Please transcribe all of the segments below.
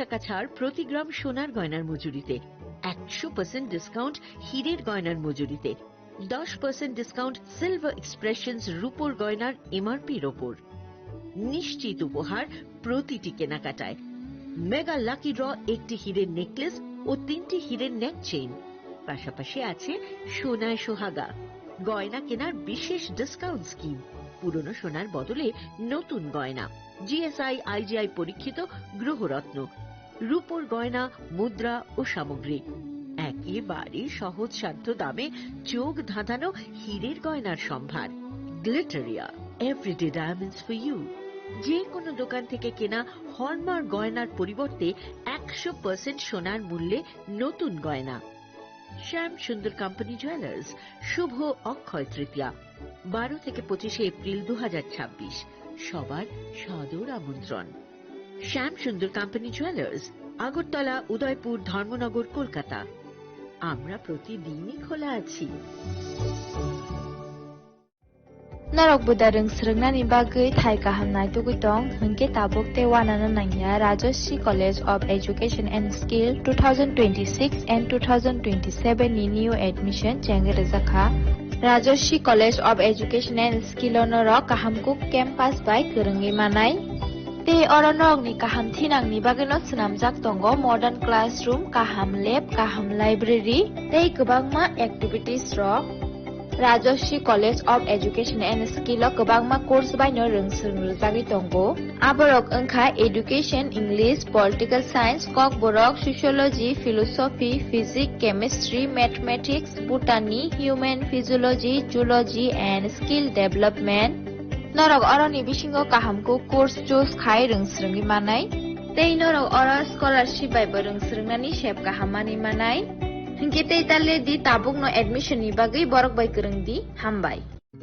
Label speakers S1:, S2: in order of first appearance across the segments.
S1: টাকা ছাড় প্রতি গ্রাম সোনার গয়নার মজুরিতে, 100% ডিসকাউন্ট হীরের গয়নার মজুরিতে, 10% ডিসকাউন্ট সিলভার এক্সপ্রেশনস রূপোর গয়নার এমআরপির ওপর। নিশ্চিত উপহার প্রতিটি কেনাকাটায়। মেগা লাকি ড্র একটি হীরের নেকলেস ও 3টি হীরের নেক চেইন। পাশাপাশি আছে সোনায় সোহাগা, গয়না কেনার বিশেষ ডিসকাউন্ট স্কিম, পুরনো সোনার বদলে নতুন গয়না, জিএসআই আইজিআই পরীক্ষিত গ্রহরত্ন, রূপোর গয়না, মুদ্রা ও সামগ্রী, একেবারে সহজসাধ্য দামে চোখ ধাঁধানো হীরের গয়নার সম্ভার। Glitteria, everyday diamonds for you. যে কোনো দোকান থেকে কেনা হলমার্ক গয়নার পরিবর্তে 100% সোনার মূল্যে নতুন গয়না। শ্যাম সুন্দর কোম্পানি জুয়েলার্স, শুভ অক্ষয় তৃতীয়া, 12 থেকে 25 এপ্রিল 2026। সবার সাদর আমন্ত্রণ। শ্যাম সুন্দর কোম্পানি জুয়েলার্স, আগরতলা, উদয়পুর, ধর্মনগর, কলকাতা। আমরা প্রতিদিনই খোলা আছি।
S2: Narok budareng srengna ni bagai thai kahamnai tugitong hingke tabuk te wanana nangya Rajoshi College of Education and Skill 2026 and 2027 ni new admission jenge rezakha Rajoshi College of Education and Skill onorok kahamkuk campus by kerengi manai te oronok ni kaham thinang ni bagai no snamjak tongo modern classroom, kaham lab, kaham library te kwbangma activities rok Rajoshi College of Education and Skill o kwbangma course bai no rongsung rujagui tongo aborok wngkha Education, English, Political Science, kok borok Sociology, Philosophy, Physics, Chemistry, Mathematics, Botany, Human Physiology, Zoology and Skill Development norok oroni bisingo kahamku course choose khai rongsrungi manai tei norok oro scholarship bai bo rongsrungnani sep kahamani manai Hingke tale di tabuk no admission ni bagai borok bai kereng di hambai.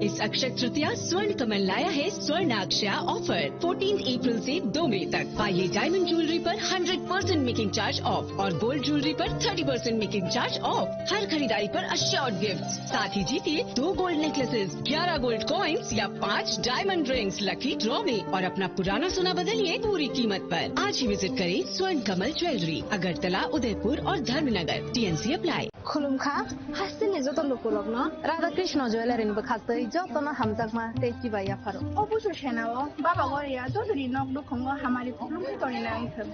S3: इस अक्षय तृतीया स्वर्ण कमल लाया है स्वर्ण अक्षया offer 14 अप्रैल से 2 मई तक। पाइए diamond jewellery पर 100% making charge of और गोल्ड ज्वेलरी पर 30% मेकिंग चार्ज ऑफ। हर खरीदारी पर अश्योर्ड गिफ्ट, साथ ही जीतिए 2 गोल्ड नेकलेसेस, 11 गोल्ड कॉइन्स या 5 डायमंड रिंग्स लकी ड्रॉ में और अपना पुराना सोना बदलिए पूरी कीमत पर। आज ही विजिट करें स्वर्ण कमल ज्वेलरी, अगरतला, उदयपुर और धर्मनगर। TNC apply.
S4: खुलुमखा हासिनि जतन लुकुलग्न राधा कृष्ण ज्वेलारिनि बखासै जतन हामजाकमा तेकी बाया फारो
S5: অবশ্য সেনাও বাবা গরিয়া যদি নক দুখঙ্গ হামারি খুলুমকি তরি না আইথব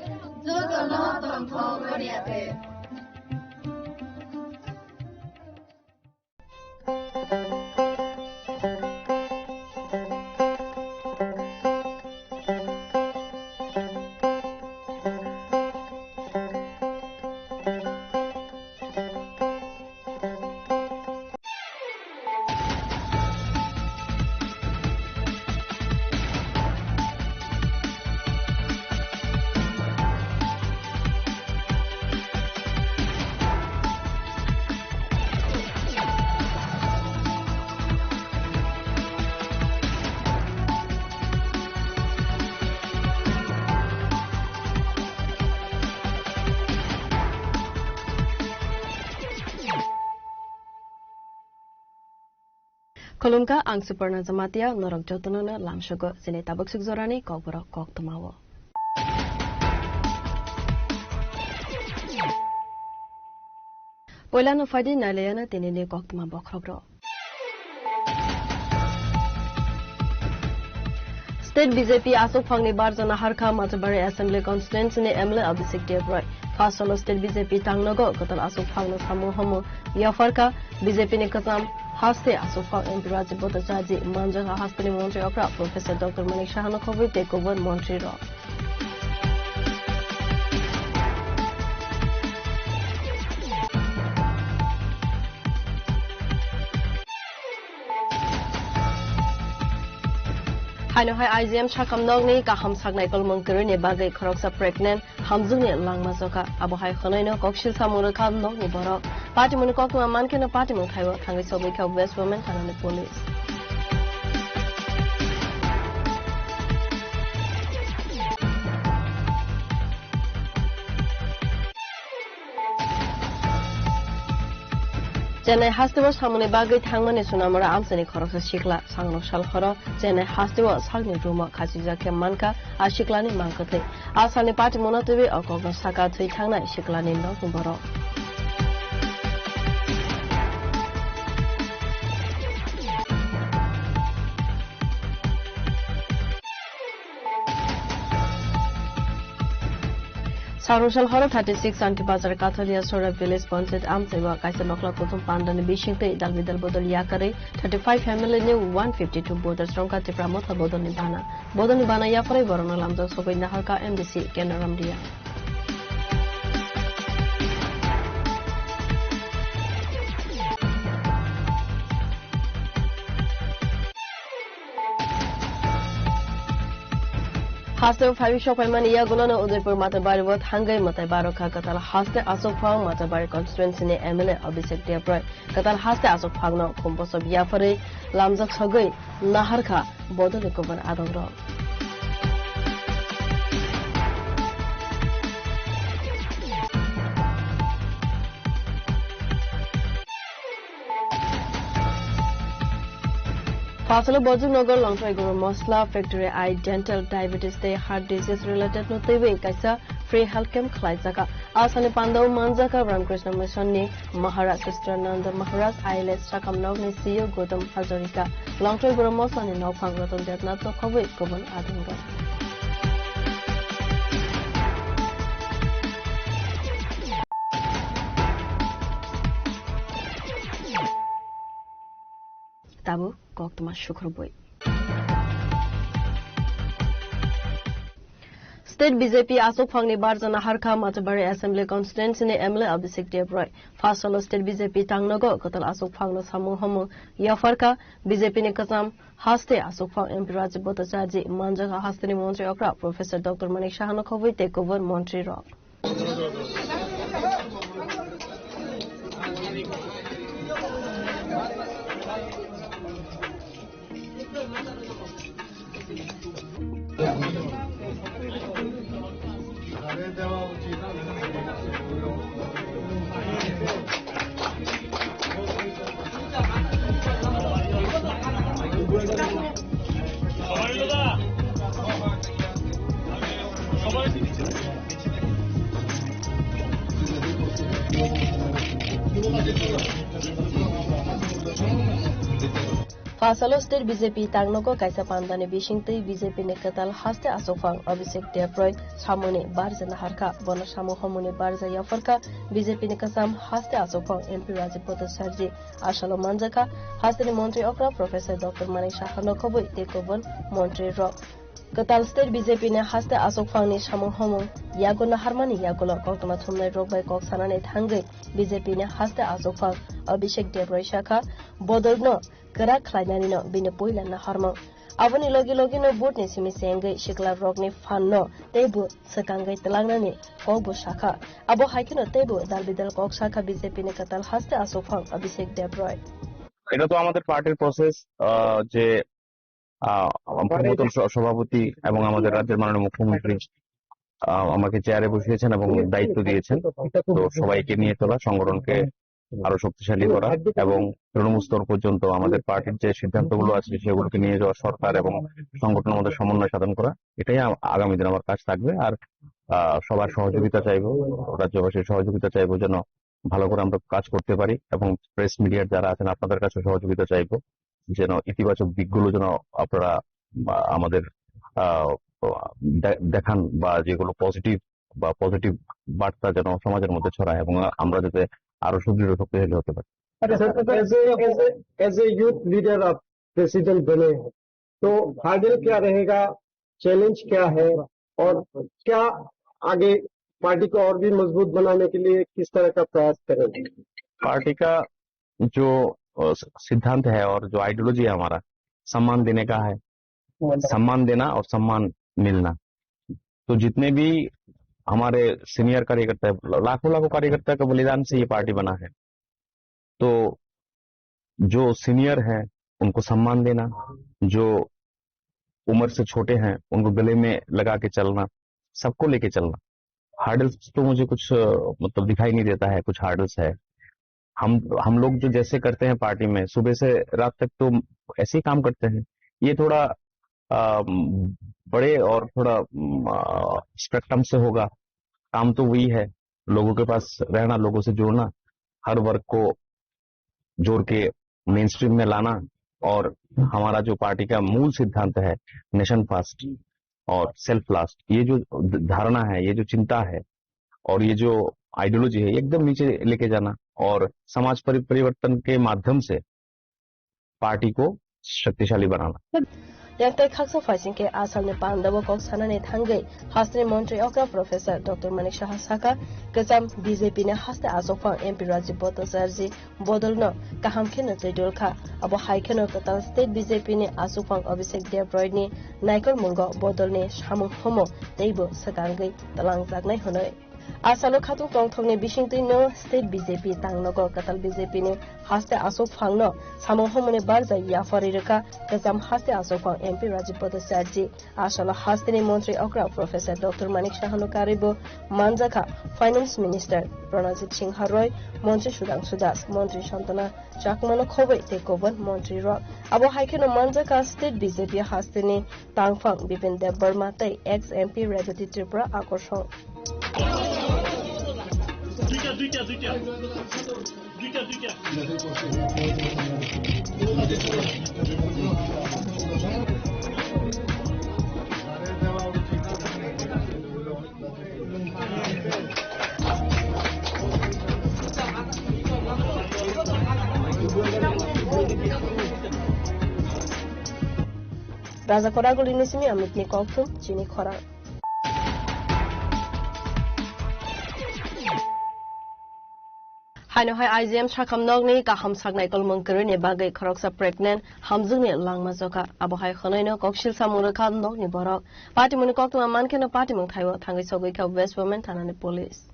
S4: जतन तंथ गरियाते
S6: Kolumka ang Suparna Zamatia norok jotonono lamshogo sine tabuk sugzorani kokborok kok tumawo. Poilano fadi nalayana tinini kok tuma bokrobro. State BJP Asok Phangni Barjana Harkha Majabari Assembly Constituency ne MLA Abhishek Devroy. First solo State BJP Tangnogo Kotal Asok Phangno Samu Homo Yafarka BJP ne Katam Haste Asok Phang MP Rajiv Bhattacharya Manjaka Hospital Montreal Opera Professor Dr. Manik Shahano Khobi take over Montreal. Haino hai IGM Shakam Nogni Kaham Sagnai Kolmongkiri ne bagai Khoroksa pregnant Hamzuni Langmazoka Abo hai Khonaino Kokshil Samura Kam Nogni Borok Party Munukok Mankino Party Mukhaiwa Tangi Sobika West Women Tanani Police. Chennai Hastiwa Samune Bagai Tangmani Sunamara Amsani Khorosa Shikla Sangno Shalkhoro Chennai Hastiwa Sagni Ruma Khasija Kemanka Ashiklani Mankate Asani Party Monotui Okogno Saka Tui Tangna Shiklani no Kumbaro Sarusal Horo 36 Anti Bazar Katholia Sora Village Ponset Amsewa Kaisa Nokla Kotum Pandan Bishinte Dalvidal Bodol Yakare 35 family new 152 borders from Katifra Motha Bodonibana Bodonibana Yafare Borona Lamzo Sokoina Halka MDC Kenaramdia Haste Five Shop Mania Gulano Udipur Matabari what Hangai Matabaro Katal Haste Asopang Matabari constituency in Emile Obisek Deaproy Katal Haste Asopagno Compos of Yafare Lamzak Sogui Naharka Bodolikovan Adoro Fasalo Bojunogo Longtray Mosla Factory Eye Dental Diabetes Day Heart Disease Related No Tewe Kaisa Free Health Camp Klaizaka Asani Pando Manzaka Ramkrishna Mishani Maharaj Krishnananda Maharaj Ailes Sakam Nogni CEO Gautam Hazarika Longtray Mosla ni Nopang Ratan Jatnato Kowe Koban Adunga Tabu Koktuma Shukrubui State BJP Asok Phangni Barjana Harka Matabari Assembly Constituency ne Emile Abhishek Deoproy First Solo State BJP Tangnogo Kotal Asok Phangno Samu Homo Yafarka BJP ne Kasam Haste Asok Phang MP Rajiv Bhattacharya Manjaga Haste ni Montri Okra Professor Dr. Manik Shahano Khovoi take over Montri Rock Fasalo State BJP Tangnogo Kaisa Pandane Bishingte BJP ne Katal Haste Asofang Abhishek Deoproy Samone Barjana Harka Bona Samu Homone Barja Yafarka BJP ne Kasam Haste Asofang MP Rajiv Bhattacharya Ashalo Manjaka Haste ni Montri Okra Professor Dr. Manik Shahano Khovoi take over Montri Rock Katal State BJP ne Haste Asofang ni Samu Homo Yagona Harmani Yagola Koktuma Thumnai Rock by Koksanane Thangai BJP ne Haste Asofang Abhishek Deoproy Shaka Bodolno Kara Klainani no Bine Poila na Harmo Avani Logi no boat ni Simi Sengai Shikla Rock ni Fanno Tebu Sakangai Telangnani Kobo Shaka Abo Haikino Tebu Dalbidal Kok Shaka BJP ne Katal Haste Asofang Abhishek Deoproy
S7: এটা তো আমাদের পার্টির process যে সভাপতি এবং আমাদের রাজ্যের মাননীয় মুখ্যমন্ত্রী আমাকে চেয়ারে বসিয়েছেন এবং দায়িত্ব দিয়েছেন তো সবাইকে নিয়ে চলা সংগঠনকে আরো শক্তিশালী করা এবং তৃণমূল স্তর পর্যন্ত আমাদের পার্টির যে সিদ্ধান্তগুলো আছে সেগুলোকে নিয়ে যাওয়া সরকার এবং সংগঠনের মধ্যে সমন্বয় সাধন করা এটাই আগামী দিন আমার কাজ থাকবে আর সবার সহযোগিতা চাইবো রাজ্যবাসীর সহযোগিতা চাইবো যেন ভালো করে আমরা কাজ করতে পারি এবং প্রেস মিডিয়ার যারা আছেন আপনাদের কাছে সহযোগিতা চাইবো যেন ইতিবাচক দিকগুলো যেন আপনারা আমাদের দেখান বা যেগুলো পজিটিভ বার্তা যেন সমাজের মধ্যে ছড়ায় এবং আমরা যাতে আরো সুদৃঢ় শক্তিশালী হতে পারি
S8: एज ए यूथ लीडर आप प्रेसिडेंट बने हैं तो हार्डल क्या रहेगा चैलेंज क्या है और क्या आगे पार्टी को और भी मजबूत बनाने के लिए किस तरह का प्रयास करेंगे
S7: पार्टी का जो सिद्धांत है और जो आइडियोलॉजी है हमारा सम्मान देने का है सम्मान देना और सम्मान मिलना तो जितने भी हमारे सीनियर कार्यकर्ता लाखों कार्यकर्ता के बलिदान से ये पार्टी बना है तो जो सीनियर हैं उनको सम्मान देना जो उम्र से छोटे हैं उनको गले में लगा के चलना सबको लेके चलना हार्डल्स तो मुझे कुछ मतलब दिखाई नहीं देता है कुछ हार्डल्स है हम लोग जो जैसे करते हैं पार्टी में सुबह से रात तक तो ऐसे ही काम करते हैं। ये थोड़ा बड़े और थोड़ा स्पेक्ट्रम से होगा। काम तो वही है, लोगों के पास रहना, लोगों से जुड़ना, हर वर्ग को जोड़ के मेन स्ट्रीम में लाना, और हमारा जो पार्टी का मूल सिद्धांत है नेशन फर्स्ट और सेल्फ लास्ट, ये जो धारणा है, ये जो चिंता है और ये जो आइडियोलॉजी है, एकदम नीचे लेके जाना और समाज परिवर्तन के माध्यम से पार्टी को शक्तिशाली बनाना।
S6: Yang khaksa faising ke asal ne pandabo kok sanane thangai hasne Montri Okra Professor Dr. Manik Shah Saka kazam BJP ne haste asofang MP Rajiv Botto Sarji bodolno kaham khena jedul kha abo haikeno total state BJP ne asofang Abhishek Dev Roy ni naikor mungo bodol ne samung homo teibo sakangai talang jagnai honoi asalo khatu tongthong ne bisingtui no state BJP tangnogo katal BJP ne haste asofang no samung homo ne barja yafari reka kazam haste asofang MP Rajiv Botto Sarji asalo haste ne Montri Okra Professor Dr. Manik Shah Karibo Manjaka Finance Minister Pranajit Singh Roy Montri Sudhanshu Das Montri Shantana Chakmano Khoboi Tekoban Montri Rock abo haikeno Manjaka state BJP haste ne tangfang Bipin Dev Burma tei ex MP Revati Tripura akorsong Raja Koragul Inisimi Amit ni Koktum Chini Korang Haino hai IGM Shakam Nogni Kaham Sagnai Kolmongkere ne bagai Koroksa pregnant Hamzung ne Langmazoka Abo hai Khonaino Kokshil Samuraka Nogni Borok Party Muni Koktum Amankeno Party Mung Thaiwa Thangai Sogika West Women Tanane Police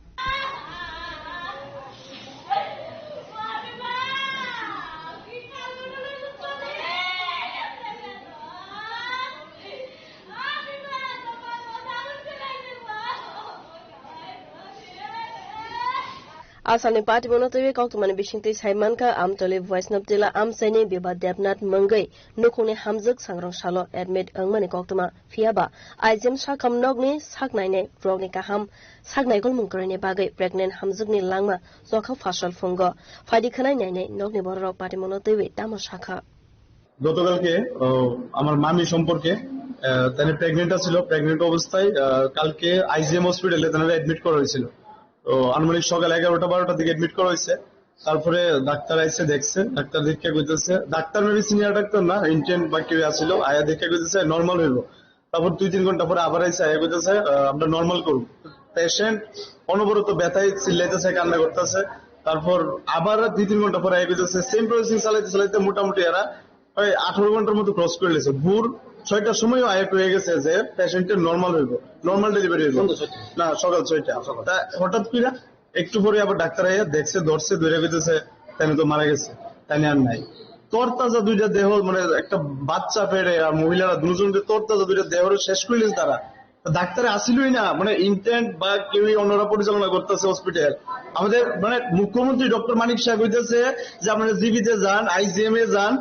S6: Asal party mono tewe kok tu mana bisingti Saiman ka am tole voice note dila am sene biba Devnath Mangai nukune hamzuk sangrong shalo admit angmani kok tuma fiaba IGM Shakam Nogni saknai ne rogni ka ham saknai kol mungkare ne bagai pregnant hamzuk ni langma zokha fashal fungo faidi khanai nai ne nogni borok party mono tewe tamo shakha
S9: গতকালকে আমার মামি সম্পর্কে তানে pregnant ছিল pregnant অবস্থায় কালকে IgM হসপিটালে তানে অ্যাডমিট করা হয়েছিল তো আনুমানিক সকাল 11টা-12টার দিকে অ্যাডমিট করা হয়েছে তারপরে ডাক্তার আইছে দেখছে ডাক্তার দেখে কইতেছে ডাক্তার মেবি সিনিয়র ডাক্তার না ইন্টেন্ট বা কেউ আসছিল আয়া দেখে কইতেছে নরমাল হইব তারপর 2-3 ঘন্টা পরে আবার আইছে আয়া কইতেছে আমরা নরমাল করব পেশেন্ট অনবরত ব্যথায় চিল্লাইতেছে কান্না করতেছে তারপর আবার 2-3 ঘন্টা পরে আয়া কইতেছে সেম প্রসেসিং চালাইতে মোটামুটি এরা 18 ঘন্টার মতো ক্রস করে লেছে ভোর 6টার সময় আয়া হয়ে গেছে যে পেশেন্টের নরমাল হইব নরমাল ডেলিভারি হইব না সকাল 6টা তা হঠাৎ করে একটু পরে আবার ডাক্তার আইয়া দেখছে ধরছে ধরে কইতেছে তাই তো মারা গেছে তাই আর নাই তরতাজা দুইটা দেহ মানে একটা বাচ্চা পেড়ে আর মহিলারা দুজনকে তরতাজা দুইটা দেহ শেষ করলেন তারা ডাক্তারে আসিলই না মানে ইন্টেন্ট বা কেউই অন্যরা পরিচালনা করতেছে হসপিটাল আমাদের মানে মুখ্যমন্ত্রী ডক্টর মানিক শাহ কইতেছে যে আপনারা জিবিতে যান আইজিএম এ যান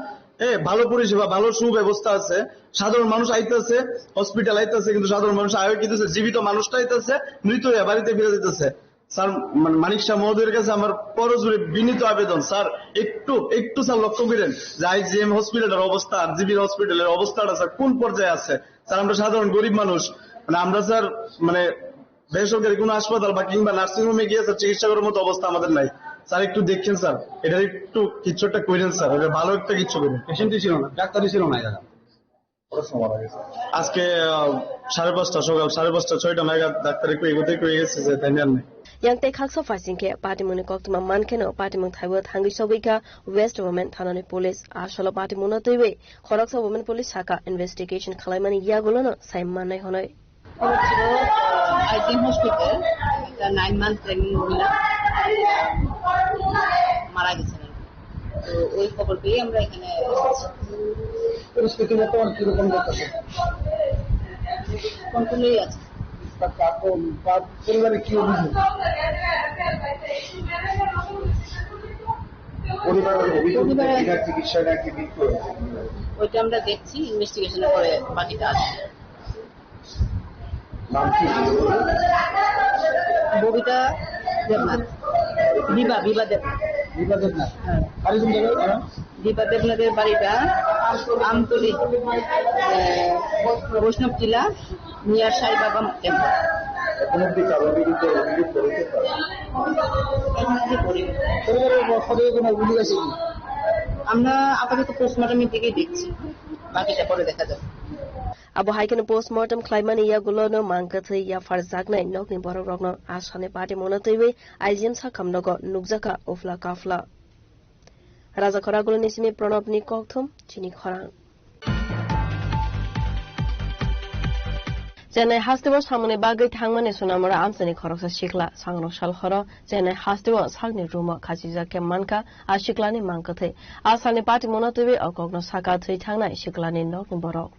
S9: ভালো পরিষেবা ভালো সুব্যবস্থা আছে সাধারণ মানুষ আইতেছে হসপিটাল আইতেছে কিন্তু সাধারণ মানুষ আয় কিতেছে জীবিত মানুষটা আইতেছে মৃত হয়ে বাড়িতে ফিরে যেতেছে স্যার মানিক শাহ মহোদয়ের কাছে আমার পরজোরে বিনীত আবেদন স্যার একটু স্যার লক্ষ্য করেন যে আইজিএম হসপিটালের অবস্থা আর জিবি হসপিটালের অবস্থাটা স্যার কোন পর্যায়ে আছে স্যার আমরা সাধারণ গরিব মানুষ মানে আমরা স্যার মানে বেসরকারি কোনো হাসপাতাল বা কিংবা নার্সিং হোমে গিয়ে স্যার চিকিৎসা করার মতো অবস্থা আমাদের নাই স্যার একটু দেখছেন স্যার এটা একটু কিছু একটা করেন স্যার এটা ভালো একটা কিছু করেন পেশেন্টই ছিল না ডাক্তারই ছিল না আজকে 5:30 সকাল 5:30 6টা নাগাদ ডাক্তার একটু এগোতে গেছে যে তাই নেন
S6: Yang te khakso fasing ke party muni koktuma mankeno party mung thaiwa thangi sogika West Women Thanane Police asolo party muna tewe khoroksa Women Police Shaka investigation khalaimani yagulono Saiman nai honoi
S10: IGM hospital একটা 9 month pregnant মহিলা মারা গেছে তো ওই খবর পেয়ে আমরা এখানে পরিস্থিতি বর্তমান কি রকম দেখতেছেন কন্ট্রোলেই আছে পরিবারে কি অভিযোগ ওইটা আমরা দেখছি, ইনভেস্টিগেশনের পরে বাকিটা আসবে। ববিতা দেবনাথ, বিভা দেবনাথ, দীপা দেবনাথের বাড়িটা আমতলী, বৈষ্ণব টিলা, মিয়ার সাই বাবা টেম্পল। আমরা আপাতত পোস্টমর্টমের দিকেই দেখছি, বাকিটা পরে দেখা যাবে।
S6: abo haikene postmortem khlaimani ya gulono mangkathai ya farjaknai nokni borok rokno asane party monatoi IGM sakhamnogo nukjaka ofla kafla raja kharagulo nisimi pranabni kokthum chini khorang Chennai hastibo samone bagai thangmane sunamara amsani khoroksa shikla sangrok sal khoro Chennai hastibo sagni rumo khachija ke manka ashiklani mangkathai asane party monatoi okogno saka thui thangnai shiklani nokni borok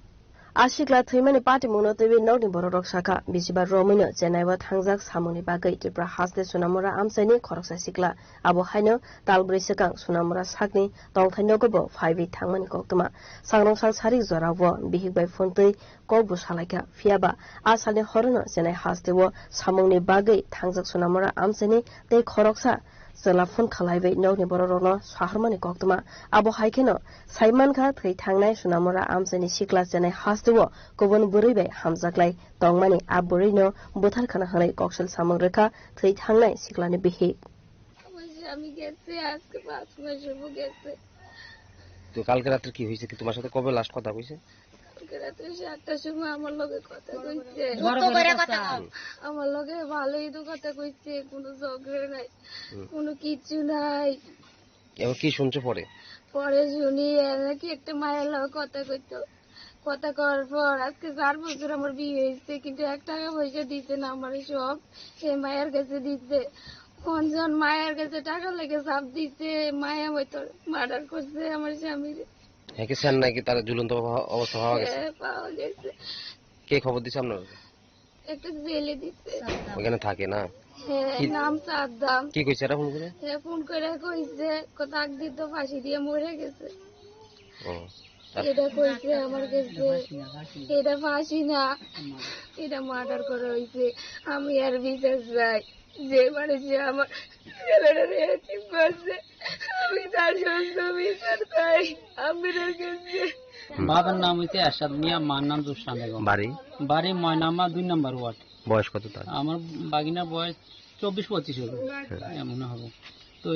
S6: Ashikla Thimani Party Monotobi Nodi Borok Saka, Bishiba Romino, Geneva Tangzak, Samoni Bagai, Tibra Hasde Sunamura Amsani, Koroksa Sikla, Abu Haino, Dalbrisakang, Sunamura Sakni, Dongtanogobo, 5 Tangmani Koktuma, Sangrong Sari Zoravo, Bihig by Fonte, Gobu Salaka, Fiaba, Asali Horono, Zene Hasdewo, Samoni Bagai, Tangzak Sunamura Amsani, De Koroksa. Selafon Kalaibe Nodi Bororo, Saharmani Koktuma, Abu Haikeno, Saimanka, Three Tangnai, Sunamura Amsani Shiklas and a Hastuo, Govon Buribe, Hamzaklai, Dongmani, Aburino, Butar Kanahale, Goksel Samareka, Three Tangnai, Siklani Bihi.
S11: তো কালকে রাতে কি হয়েছে, কি তোমার সাথে কবে last কথা হয়েছে?
S12: আমার লগে ভালোই তো কথা কইছে, কোনো ঝগড়া নাই, কোনো কিছু নাই।
S11: এবার কি শুনছো পরে?
S12: পরে শুনি নাকি একটা মায়ের লগে কথা কইতো, কথা করার পর আজকে 4 বছর আমার বিয়ে হয়েছে, কিন্তু 1 টাকা পয়সা দিতে না, আমার সব সেই মায়ের কাছে দিতে। কোনজন মায়ের কাছে টাকা লেগে চাপ দিতে, মায়া হয়তো মার্ডার করছে আমার স্বামীর।
S11: হ্যাঁ, কি চেন্নাই কি তার ঝুলন্ত অবস্থা পাওয়া গেছে?
S12: পাওয়া গেছে।
S11: কে খবর দিছে আপনার?
S12: একটা জেলে দিতে।
S11: ওখানে থাকে না?
S12: নাম সাদ্দাম।
S11: কি কইছে এরা ফোন করে?
S12: ফোন করে কইছে তাক দিত, ফাঁসি দিয়ে মরে গেছে। এটা কইছে আমার কাছে, এটা ফাঁসি না, এটা মার্ডার করা হয়েছে। আমি আর বিচার চাই, যে মানুষে আমার ছেলেটারে এতিম করছে, আমি তার জন্য বিচার চাই আমিরের কাছে।
S13: বাবার নাম হইতে আসাদ মিয়া, মার নাম দুঃসান বেগম। বাড়ি ময়নামা 2 নম্বর ওয়ার্ড।
S11: বয়স কত তার? আমার
S13: বাগিনার বয়স 24-25 হবে, এমন হবে। তো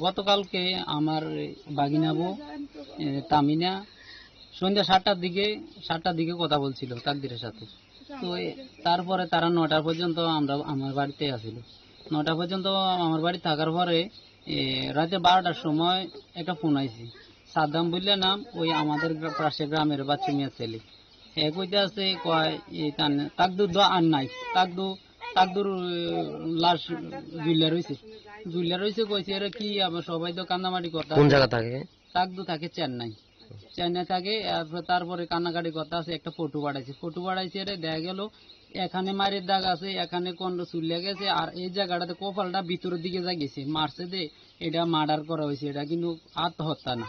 S13: গতকালকে আমার বাগিনাবু তামিনা সন্ধ্যা 7টার দিকে কথা বলছিল তাকদিরের সাথে। তো তারপরে তারা 9টা পর্যন্ত আমার বাড়িতে আসিল। 9টা পর্যন্ত আমার বাড়ি থাকার পরে রাতে 12টার সময় একটা ফোন আইছে, সাদ্দাম বললে নাম, ওই আমাদের পাশে গ্রামের বাচ্চা মেয়ে ছেলে। কইতে আছে কয় তাকদুর আর নাই, তাকদুর লাশ জুইলা রয়েছে কইছে এরা কি, আবার সবাই তো কান্নামাটি কথা।
S11: কোন জায়গা থাকে?
S13: তাকদু থাকে চেন্নাই থাকে। তারপরে কান্নাকাটি কথা আছে, একটা ফটো পাঠাইছে রে, দেখা গেল এখানে মারের দাগ আছে, এখানে কন্ড চুলে গেছে, আর এই জায়গাটাতে কপালটা ভিতরের দিকে যা গেছে, মারছে দে, এটা মার্ডার করা হয়েছে, এটা কিন্তু আত্মহত্যা না।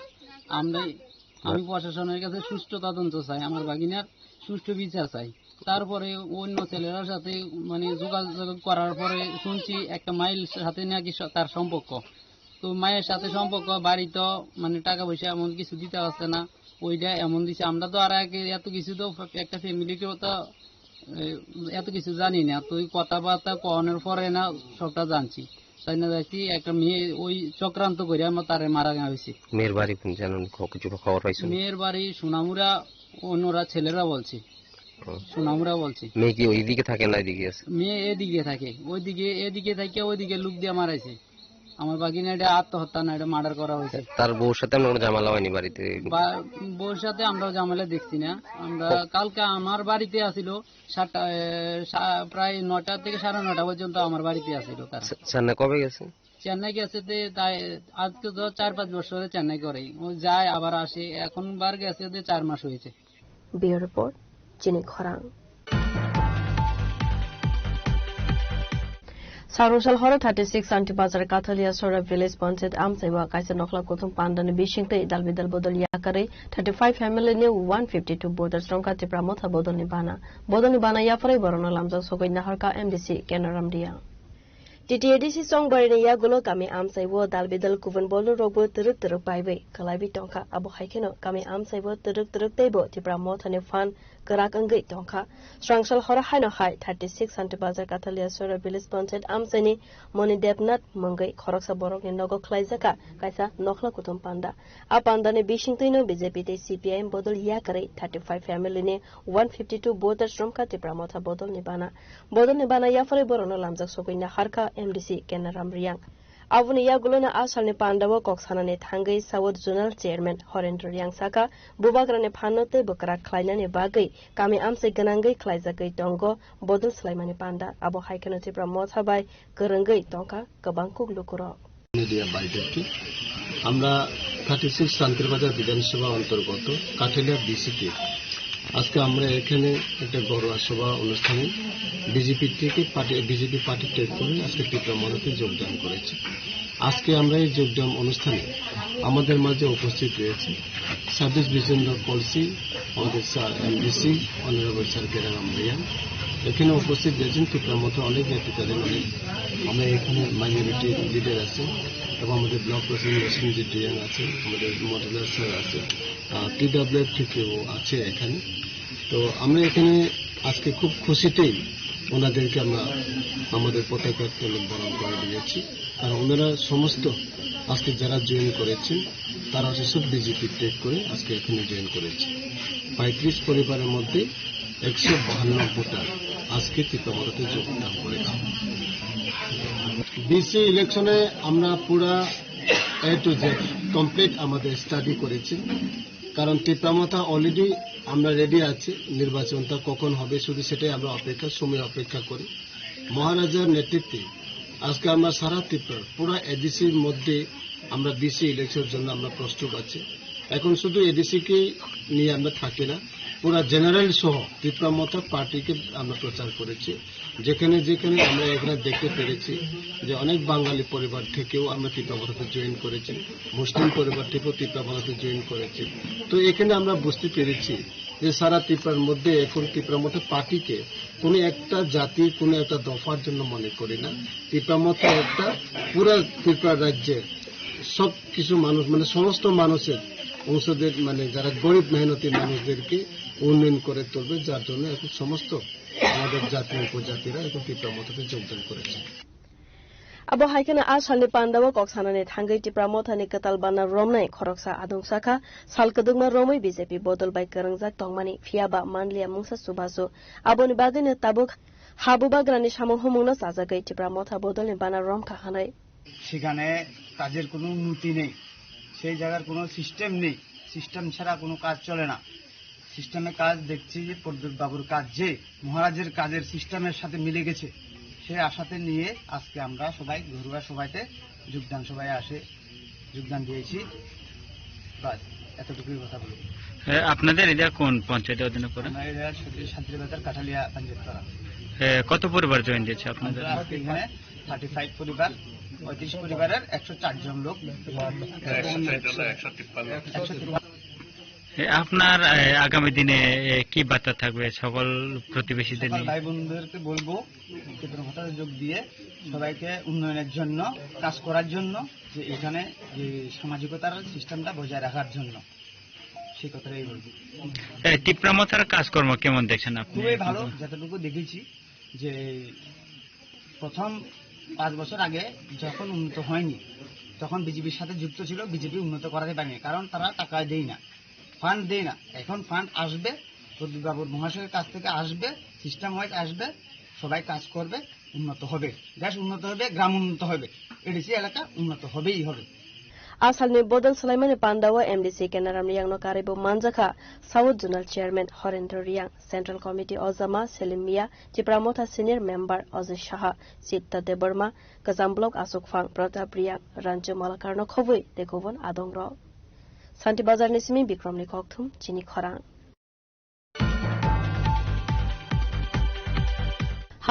S13: আমি প্রশাসনের কাছে সুষ্ঠু তদন্ত চাই, আমার বাগিনার সুষ্ঠু বিচার চাই। তারপরে অন্য ছেলেরার সাথে মানে যোগাযোগ করার পরে শুনছি একটা মাইল সাথে নাকি তার সম্পর্ক। তো মায়ের সাথে সম্পর্ক, বাড়ি তো মানে টাকা পয়সা এমন কিছু দিতে পারছে না, ওইটা এমন দিছে। আমরা তো আর আগে এত কিছু তো একটা ফ্যামিলিকেও তো এত কিছু জানি না, তো ওই কথাবার্তা কনের পরে না সবটা জানছি। তাই না যাচ্ছি একটা মেয়ে ওই চক্রান্ত করে আমার তারে মারা হয়েছে।
S11: মেয়ের বাড়ি কিছু খবর পাইছো?
S13: মেয়ের বাড়ি সোনামুরা, অন্যরা ছেলেরা বলছে সোনামুরা বলছে।
S11: মেয়ে কি ওইদিকে থাকে না এদিকে আছে?
S13: মেয়ে এদিকে থাকে, এদিকে থাকে, ওইদিকে লোক দিয়ে মারাইছে। আমার বাগিনা এটা আত্মহত্যা না, এটা মার্ডার করা হয়েছে।
S11: তার বউর সাথে আমরা ঝামেলা হয়নি বাড়িতে?
S13: বউর সাথে আমরা ঝামেলা দেখছি না। আমরা কালকে আমার বাড়িতে আসিল প্রায় 9টা থেকে 9:30 পর্যন্ত আমার বাড়িতে আসিল।
S11: চেন্নাই কবে গেছে?
S13: চেন্নাই গেছে তাই আজকে তো 4-5 বছরে চেন্নাই করে, ও যায় আবার আসে। এখন বার গেছে 4 মাস হয়েছে।
S6: ব্যুরো রিপোর্ট, চিনি খরাং। Sarusal Hora 36 Santi Bazar Cathalia Sora Village Ponset Amsewa Kaisa Nokla Kotum Pandan Bishingte Dalvidal Bodol Yakare 35 family new 152 borders from Katipra Motha Bodol Nibana Yafare Borona Lamza Sogoi Naharka MDC Kenaram Dia. TTADC song Barina Gulo Kami Amsewo Dalvidal Kuvan Bolo Robo Turuk Baiwe Kalabi Tonka Abu Haikeno Kami Amsewo Turuk Tebo Tipra Motane Fan Karakangi Tonka Strangsal Hora Haino Hai 36 Santi Bazar Cathalia Sora Village Ponset Amseni Moni Debnat Mungai Koroksa Borok ni Nogo Klaizaka Kaisa Nokla Kutum Panda Apandane Bishingtino BJP CPIM Bodol Yakare 35 family ni 152 voters from Katipra Motha Bodol Nibana Yafare Borono Lamzak Sogina Harka MDC Kenaram Riang Avuni Yagulona Asalni Pandawa Koksanane Tangai South Zonal Chairman Horendra Yang Saka Bubagrane Panote Bukara Klainane Bagai Kami Amse Ganangai Klaizagai Tongo Bodol Slaimani Panda Abu Haikanoti Pramothabai Kurangai Tonka Kabangkuk Lukuro
S14: Media Baidaki Amra 36 Santirbajar Vidansabha অন্তর্গত Kathalia BCP আজকে আমরা এখানে একটা বড় সভা অনুষ্ঠানে BJP party ত্যাগ করে আজকে টিপ্রামতে যোগদান করেছি আজকে আমরা এই যোগদান অনুষ্ঠানে আমাদের মাঝে উপস্থিত রয়েছে সার্ভিস ভিশন পলিসি আমাদের স্যার এমডিসি অনারেবল স্যার কেরাম রিয়ান এখানে উপস্থিত রয়েছেন টিপ্রামতে অনেক নেতৃত্বের আমরা এখানে মাইনরিটি লিডার আছে এবং আমাদের ব্লক প্রেসিডেন্ট লক্ষ্মীজিৎ রিয়াং আছে আমাদের মডেলার স্যার আছে টিডব্লিউএফ থেকেও আছে এখানে তো আমরা এখানে আজকে খুব খুশিতেই ওনাদেরকে আমরা আমাদের পতাকা বরণ করে দিয়েছি কারণ ওনারা সমস্ত আজকে যারা জয়েন করেছেন তারা সব বিজেপি ত্যাগ করে আজকে এখানে জয়েন করেছে 35 পরিবারের মধ্যে 152 ভোটার আজকে টিপ্রামতে যোগদান করেছে বিসি ইলেকশনে আমরা পুরা A to Z কমপ্লিট আমাদের স্টাডি করেছি কারণ টিপ্রামথা অলরেডি আমরা রেডি আছি নির্বাচনটা কখন হবে শুধু সেটাই আমরা সময় অপেক্ষা করি মহারাজার নেতৃত্বে আজকে আমরা সারা ত্রিপুরা পুরা এডিসির মধ্যে আমরা বিসি ইলেকশনের জন্য আমরা প্রস্তুত আছি এখন শুধু এডিসি কে নিয়ে আমরা থাকি না পুরা জেনারেল সহ টিপ্রামথা পার্টিকে আমরা প্রচার করেছি যেখানে আমরা এখানে দেখতে পেরেছি যে অনেক বাঙালি পরিবার থেকেও আমরা টিপ্রামথাতে জয়েন করেছি মুসলিম পরিবার থেকেও টিপ্রামথাতে জয়েন করেছি তো এখানে আমরা বুঝতে পেরেছি যে সারা ত্রিপুরার মধ্যে এখন টিপ্রামথা পার্টিকে কোনো একটা জাতি কোনো একটা দফার জন্য মনে করি না টিপ্রামথা একটা পুরা ত্রিপুরা রাজ্যের সব কিছু মানুষ মানে সমস্ত মানুষের অংশদের মানে যারা গরিব মেহনতি মানুষদেরকে উন্নয়ন করে তুলবে যার জন্য এখন সমস্ত আমাদের জাতি উপজাতিরা এখন টিপ্রামথাতে যোগদান করেছে
S6: Abo haikena asalni pandawa koksanane thangai টিপ্রামথানি katalbana romnai khoroksa adungsaka salkadungma romai BJP bodol bai karangjak tongmani phiaba manlia mungsa subasu aboni bagine tabuk habubagrani samohumuna sajagai টিপ্রামথা bodolni bana romka hanai
S15: সেখানে কাজের কোনো উন্নতি নেই সেই জায়গার কোনো system নেই system ছাড়া কোনো কাজ চলে না সিস্টেমে কাজ দেখছি যে প্রদ্যুৎ বাবুর কাজ যে মহারাজের কাজের সিস্টেমের সাথে মিলে গেছে সেই আশাতে নিয়ে আজকে আমরা সবাই ঘরোয়া সভাতে যোগদান দিয়েছি বাস এতটুকুই কথা বলব
S16: আপনাদের এটা কোন পঞ্চায়েতের অধীনে পড়ে
S15: এটা শান্তিবাজার কাঠালিয়া পঞ্চায়েত করা
S16: কত পরিবার জয়েন দিয়েছে আপনাদের
S15: এখানে 35 পরিবার 35 পরিবারের 104 জন লোক
S16: আপনার আগামী দিনে কি বার্তা থাকবে সকল প্রতিবেশীদের নিয়ে
S15: ভাই বোনদেরকে বলবো টিপ্রামথাতে যোগ দিয়ে সবাইকে উন্নয়নের জন্য কাজ করার জন্য যে এখানে যে সামাজিকতার সিস্টেমটা বজায় রাখার জন্য সেই কথাটাই বলবো
S16: টিপ্রামথার কাজকর্ম কেমন দেখছেন আপনি
S15: খুবই ভালো যতটুকু দেখেছি যে প্রথম 5 বছর আগে যখন উন্নত হয়নি তখন বিজেপির সাথে যুক্ত ছিল বিজেপি উন্নত করাতে পারেনি কারণ তারা টাকা দেয় না ফান্ড দেয় না এখন ফান্ড আসবে প্রদ্যুৎ বাবুর মহাশয়ের কাছ থেকে আসবে সিস্টেম ওয়াইজ আসবে সবাই কাজ করবে উন্নত হবে দেশ উন্নত হবে গ্রাম উন্নত হবে এডিসি এলাকা উন্নত হবেই হবে
S6: asalni bodol sulaimani pandawa MDC Kenaram Riang no karibo manjaka South Zonal Chairman Horendra Riang Central Committee Ozama Selim Mia টিপ্রামথা Senior Member Ozish Shaha Sitta Debarma Kazam Block Asok Phang Pratap Riang Ranjo Malakarno Khobui Dekobon Adongro Santi Bazar Nismi Bikramni Kokthum Chini Khorang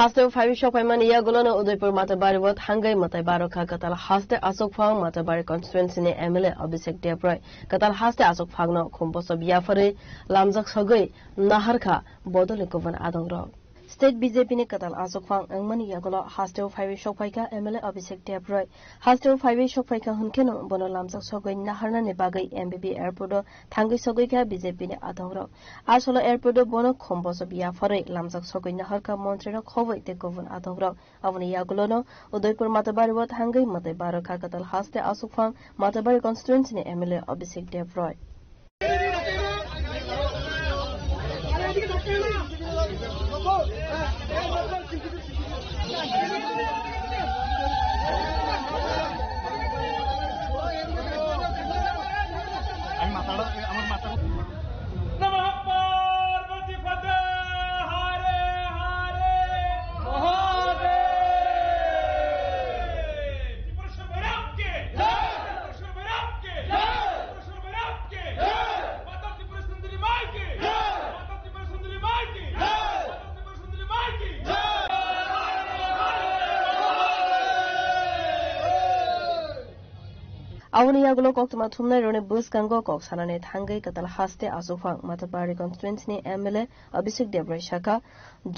S6: haste five shokaiman iagolona Udaipur Matabari wat hangai matai baroka katal haste Asok Phang Matabari constituency ne MLA Abhishek Deoproi katal haste Asok Phang no khumboso biafare lamjak sagai naharkha bodole kovan adongrok State BJP ne katal Asok Phang angmani yagolo haste five shokaika MLA Abhishek Deoproi haste five shokaika hunkeno bono lamjak sagai naharna ne bagai MBB airport thangai sagai ka BJP ne adongrok asolo airport bono khumboso biafare lamjak sagai naharkha মন্ত্রী খবর তে গভন আতঙ্ক ಅವನ ಯಾಗುಲೋನೋ ಉದಯಪುರ ಮಾತಬಾರಿ ವತ್ ಹಂಗೈ ಮತೆ ಬಾರಕ ಕತಲ್ ಹಾಸ್ತೆ Asok Phang ಮಾತಬಾರಿ constituency ನೆ MLA Abhishek Deoproi Awani yagulo kok tuma thumnai rone bus kango kok sanane thangai katal haste Asok Phang Matabari constituency ne MLA Abhishek Deoproi shaka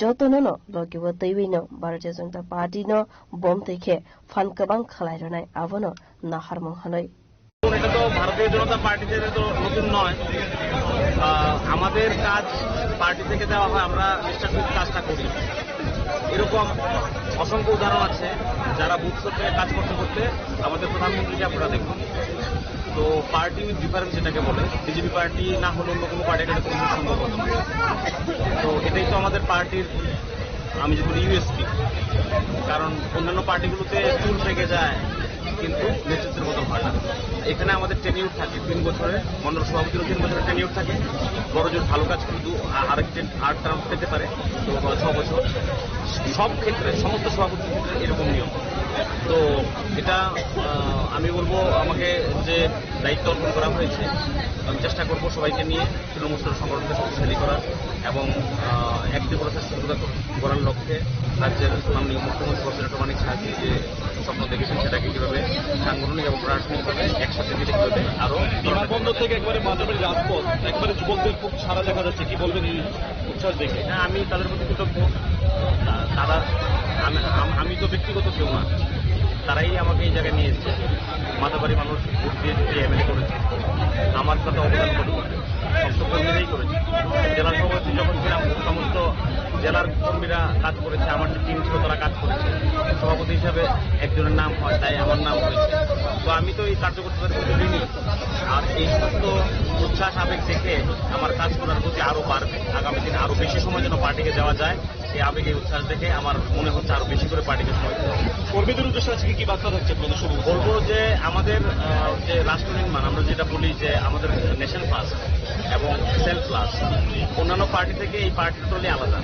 S6: jotono no logiwo teiwino Bharatiya Janata Party no bom tekhe fan kabang khalai ronai avono naharmong hanoi
S17: এটা তো ভারতীয় জনতা পার্টিতে তো নতুন নয় আমাদের কাজ party থেকে দেওয়া হয় আমরা নিষ্ঠাপূর্বক কাজটা করি এরকম অসংখ্য উদাহরণ আছে যারা বুথ থেকে কাজ করতে করতে আমাদের প্রধানমন্ত্রীকে আপনারা দেখুন তো পার্টি উইথ ডিফারেন্স যেটাকে বলে বিজেপি পার্টি না হলে অন্য কোনো পার্টি এটা কোনো সম্ভব হতো না তো এটাই তো আমাদের পার্টির আমি যদি ইউএসপি কারণ অন্যান্য পার্টিগুলোতে চুল থেকে যায় কিন্তু নেতৃত্বের বদল হয় না এখানে আমাদের টেনিউর থাকে 3 বছরের মন্ডল সভাপতিরও 3 বছরের টেনিউর থাকে বড় জোর ভালো কাজ কিন্তু আরেকটা 8 টার্ম পেতে পারে তো 6 বছর সব ক্ষেত্রে সমস্ত সভাপতির ক্ষেত্রে এরকম নিয়ম তো এটা আমি বলবো আমাকে যে দায়িত্ব অর্পণ করা হয়েছে আমি চেষ্টা করবো সবাইকে নিয়ে তৃণমূল সংগঠনকে শক্তিশালী করার এবং একটি প্রচেষ্টা করার লক্ষ্যে রাজ্যের মাননীয় মুখ্যমন্ত্রী প্রফেসর মানিক সাহাজি যে স্বপ্ন দেখেছেন সেটাকে কিভাবে সাংগঠনিক এবং প্রশাসনিকভাবে একসাথে মিলে কিভাবে আরো বিমানবন্দর থেকে একবারে মাতাবাড়ি রাজপথ একবারে যুবকদের খুব সারা দেখা যাচ্ছে কি বলবেন এই উচ্ছ্বাস দেখে আমি তাদের প্রতি কৃতজ্ঞ তারা আমি তো ব্যক্তিগত কেউ না তারাই আমাকে এই জায়গায় নিয়ে এসেছে মাতাবাড়ি মানুষ ভোট দিয়ে এমএলএ করেছে আমার সাথে অবদান করতে সমস্ত কর্মীরাই করেছে জেলার সভাপতি যখন ছিলাম সমস্ত জেলার কর্মীরা কাজ করেছে আমার যে টিম ছিল তারা কাজ করেছে সভাপতি হিসাবে একজনের নাম হয় তাই আমার নাম হয়েছে তো আমি তো এই কার্যকর্তাদের প্রতি ঋণী আর এই সমস্ত উচ্ছ্বাস আবেগ দেখে আমার কাজ করার প্রতি আরো বাড়বে আগামী দিনে আরো বেশি সময় যেন পার্টিকে যাওয়া যায় এই আবেগ এই উচ্ছ্বাস দেখে আমার মনে হচ্ছে আরো বেশি করে পার্টিকে সময় দেওয়া কর্মীদের উদ্দেশ্যে আজকে কি বার্তা থাকছে বলবো যে আমাদের যে রাষ্ট্র নির্মাণ আমরা যেটা বলি যে আমাদের নেশন ফার্স্ট এবং সেলফ লাস্ট অন্যান্য পার্টি থেকে এই পার্টি টোটালি আলাদা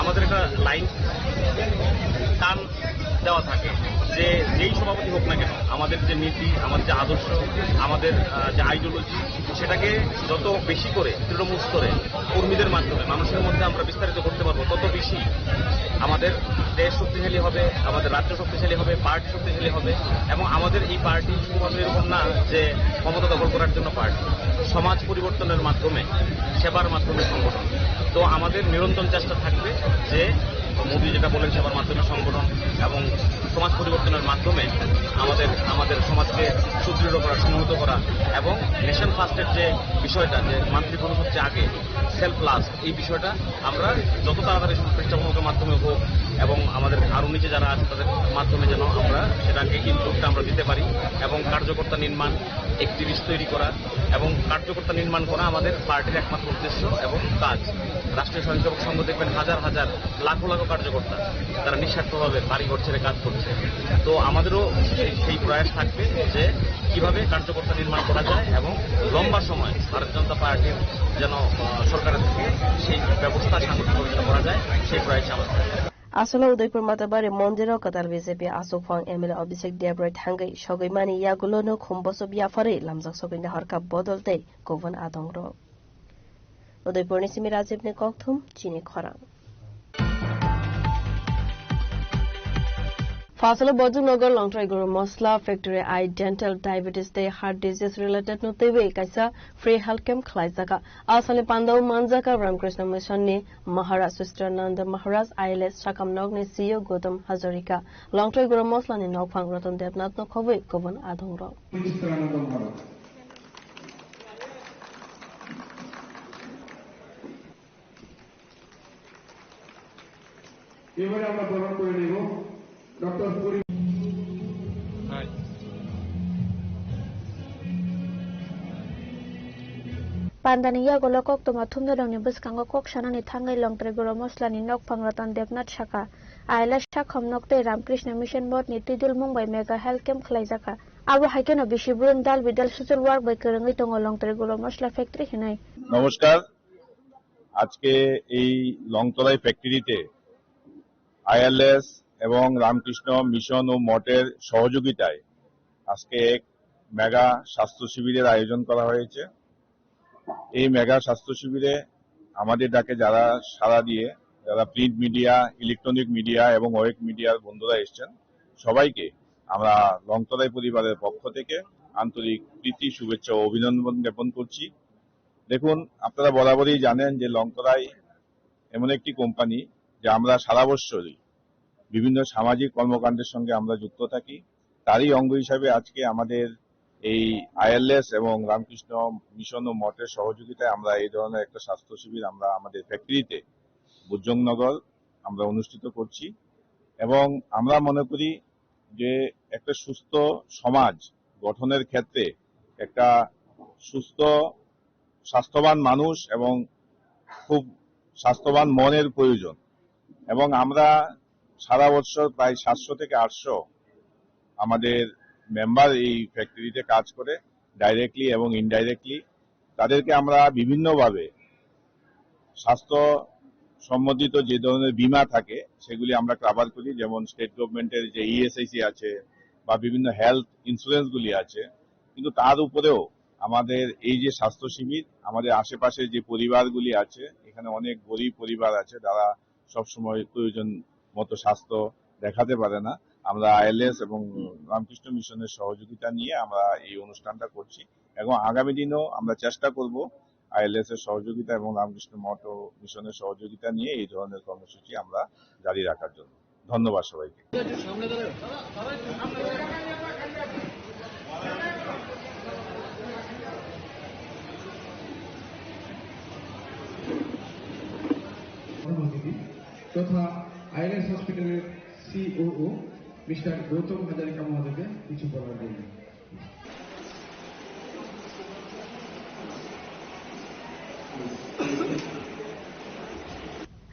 S17: আমাদের একটা লাইন টান দেওয়া থাকে যে যেই সভাপতি হোক না কেন আমাদের যে নীতি আমাদের যে আদর্শ আমাদের যে আইডিওলজি সেটাকে যত বেশি করে তৃণমূল স্তরে কর্মীদের মাধ্যমে মানুষের মধ্যে আমরা বিস্তারিত করতে পারবো তত বেশি আমাদের দেশ শক্তিশালী হবে আমাদের রাজ্য শক্তিশালী হবে পার্টি শক্তিশালী হবে এবং আমাদের এই পার্টি শুধুমাত্র এরকম না যে ক্ষমতা দখল করার জন্য পার্টি সমাজ পরিবর্তনের মাধ্যমে সেবার মাধ্যমে সংগঠন তো আমাদের নিরন্তর চেষ্টা থাকবে যে মোদী যেটা বলেন সেবার মাধ্যমে সংগঠন এবং সমাজ পরিবর্তনের মাধ্যমে আমাদের সমাজকে সুদৃঢ় করা সংহত করা এবং নেশন ফার্স্টের যে বিষয়টা যে মাতৃভূমি হচ্ছে আগে সেলফ লাস্ট এই বিষয়টা আমরা যত তাড়াতাড়ি পৃষ্ঠপোষকের মাধ্যমে হোক এবং আমাদের আরো নিচে যারা আছে তাদের মাধ্যমে যেন আমরা সেটাকে ইনপুটটা আমরা দিতে পারি এবং কার্যকর্তা নির্মাণ অ্যাক্টিভিস্ট তৈরি করা এবং কার্যকর্তা নির্মাণ করা আমাদের পার্টির একমাত্র উদ্দেশ্য এবং কাজ রাষ্ট্রীয় স্বয়ংসেবক সংঘ দেখবেন হাজার হাজার লাখো লাখো কার্যকর্তা তারা নিঃস্বার্থভাবে বাড়িঘর ছেড়ে কাজ করছে তো আমাদেরও সেই প্রয়াস থাকবে যে কিভাবে কার্যকর্তা নির্মাণ করা যায় এবং লম্বা সময় ভারতীয় জনতা পার্টির যেন সরকারের থেকে সেই ব্যবস্থা সাংগঠনিক করা যায় সেই প্রয়াসে আমাদের
S6: Asolo Udaipur Matabari Mondiro Katal BJP Asok Phang MLA Abhishek Deoproi thangai sogaimani yagulono khumboso biafare lamjak sogaina harka bodolte govan adongro Udaipur ni Simi Rajiv ne kokthum chini khorang Fasal Bojunogor Longtray Guru Mosla Factory I Dental Diabetes Day Heart Disease Related no Tewe Kaisa Free Health Camp Klaizaka Asale Pandau Manzaka Ramkrishna Mission ni Maharaj Sister Nanda Maharaj ILS Shakam Nogne CEO Gautam Hazarika Longtray Guru Mosla ni Nokphang Ratan Devnath no Khove Govan Adhongrong
S18: এবারে আমরা গ্রহণ করে নেব doctor Puri
S2: Pandaniya golokok to mathumna dongni buskango kok shanani thangai longtre goro moslani nok pangratan devnath shaka aila shakham nokte ramkrishna mission board ni tidul mumbai mega health camp khlaijaka abo haikeno bishiburun dal bidal social work by kerengai tongo longtre goro mosla factory hinai
S19: নমস্কার আজকে এই লংতরাই ফ্যাক্টরিতে ILS এবং Ramakrishna mission ও মঠের সহযোগিতায় আজকে এক mega স্বাস্থ্য শিবিরের আয়োজন করা হয়েছে এই মেগা স্বাস্থ্য শিবিরে আমাদের ডাকে যারা সাড়া দিয়ে যারা প্রিন্ট মিডিয়া ইলেকট্রনিক মিডিয়া এবং ওয়েব মিডিয়ার বন্ধুরা এসেছেন সবাইকে আমরা লংতরাই পরিবারের পক্ষ থেকে আন্তরিক প্রীতি শুভেচ্ছা ও অভিনন্দন জ্ঞাপন করছি দেখুন আপনারা বরাবরই জানেন যে লংতরাই এমন একটি কোম্পানি যে আমরা সারা বছরই বিভিন্ন সামাজিক কর্মকাণ্ডের সঙ্গে আমরা যুক্ত থাকি তারই অঙ্গ হিসাবে আজকে আমাদের এই আইএলএস এবং রামকৃষ্ণ মিশন ও মঠের সহযোগিতায় আমরা এই ধরনের একটা স্বাস্থ্য শিবির আমরা আমাদের ফ্যাক্টরিতে বুজংনগর আমরা অনুষ্ঠিত করছি এবং আমরা মনে করি যে একটা সুস্থ সমাজ গঠনের ক্ষেত্রে একটা সুস্থ স্বাস্থ্যবান মানুষ এবং খুব স্বাস্থ্যবান মনের প্রয়োজন এবং আমরা সারা বছর প্রায় 700 থেকে 800 আমাদের মেম্বার এই ফ্যাক্টরিতে কাজ করে ডাইরেক্টলি এবং ইনডাইরেক্টলি তাদেরকে আমরা বিভিন্নভাবে স্বাস্থ্য সম্বন্ধিত যে ধরনের বীমা থাকে সেগুলি আমরা কভার করি যেমন স্টেট গভর্নমেন্টের যে ইএসআইসি আছে বা বিভিন্ন হেলথ ইন্স্যুরেন্সগুলি আছে কিন্তু তার উপরেও আমাদের এই যে স্বাস্থ্য শিবির আমাদের আশেপাশে যে পরিবারগুলি আছে এখানে অনেক গরিব পরিবার আছে যারা সবসময় প্রয়োজন মতো স্বাস্থ্য দেখাতে পারে না আমরা আইএলএস এবং রামকৃষ্ণ মিশনের সহযোগিতা নিয়ে আমরা এই অনুষ্ঠানটা করছি এবং আগামী দিনেও আমরা চেষ্টা করব আইএলএস এর সহযোগিতা এবং রামকৃষ্ণ মঠ ও মিশনের সহযোগিতা নিয়ে এই ধরনের কর্মসূচি আমরা জারি রাখার জন্য ধন্যবাদ সবাইকে
S18: তথা আইএলএস হসপিটালের সিওও মিস্টার গৌতম হাজারিকা মহোদয়কে কিছু বলার জন্য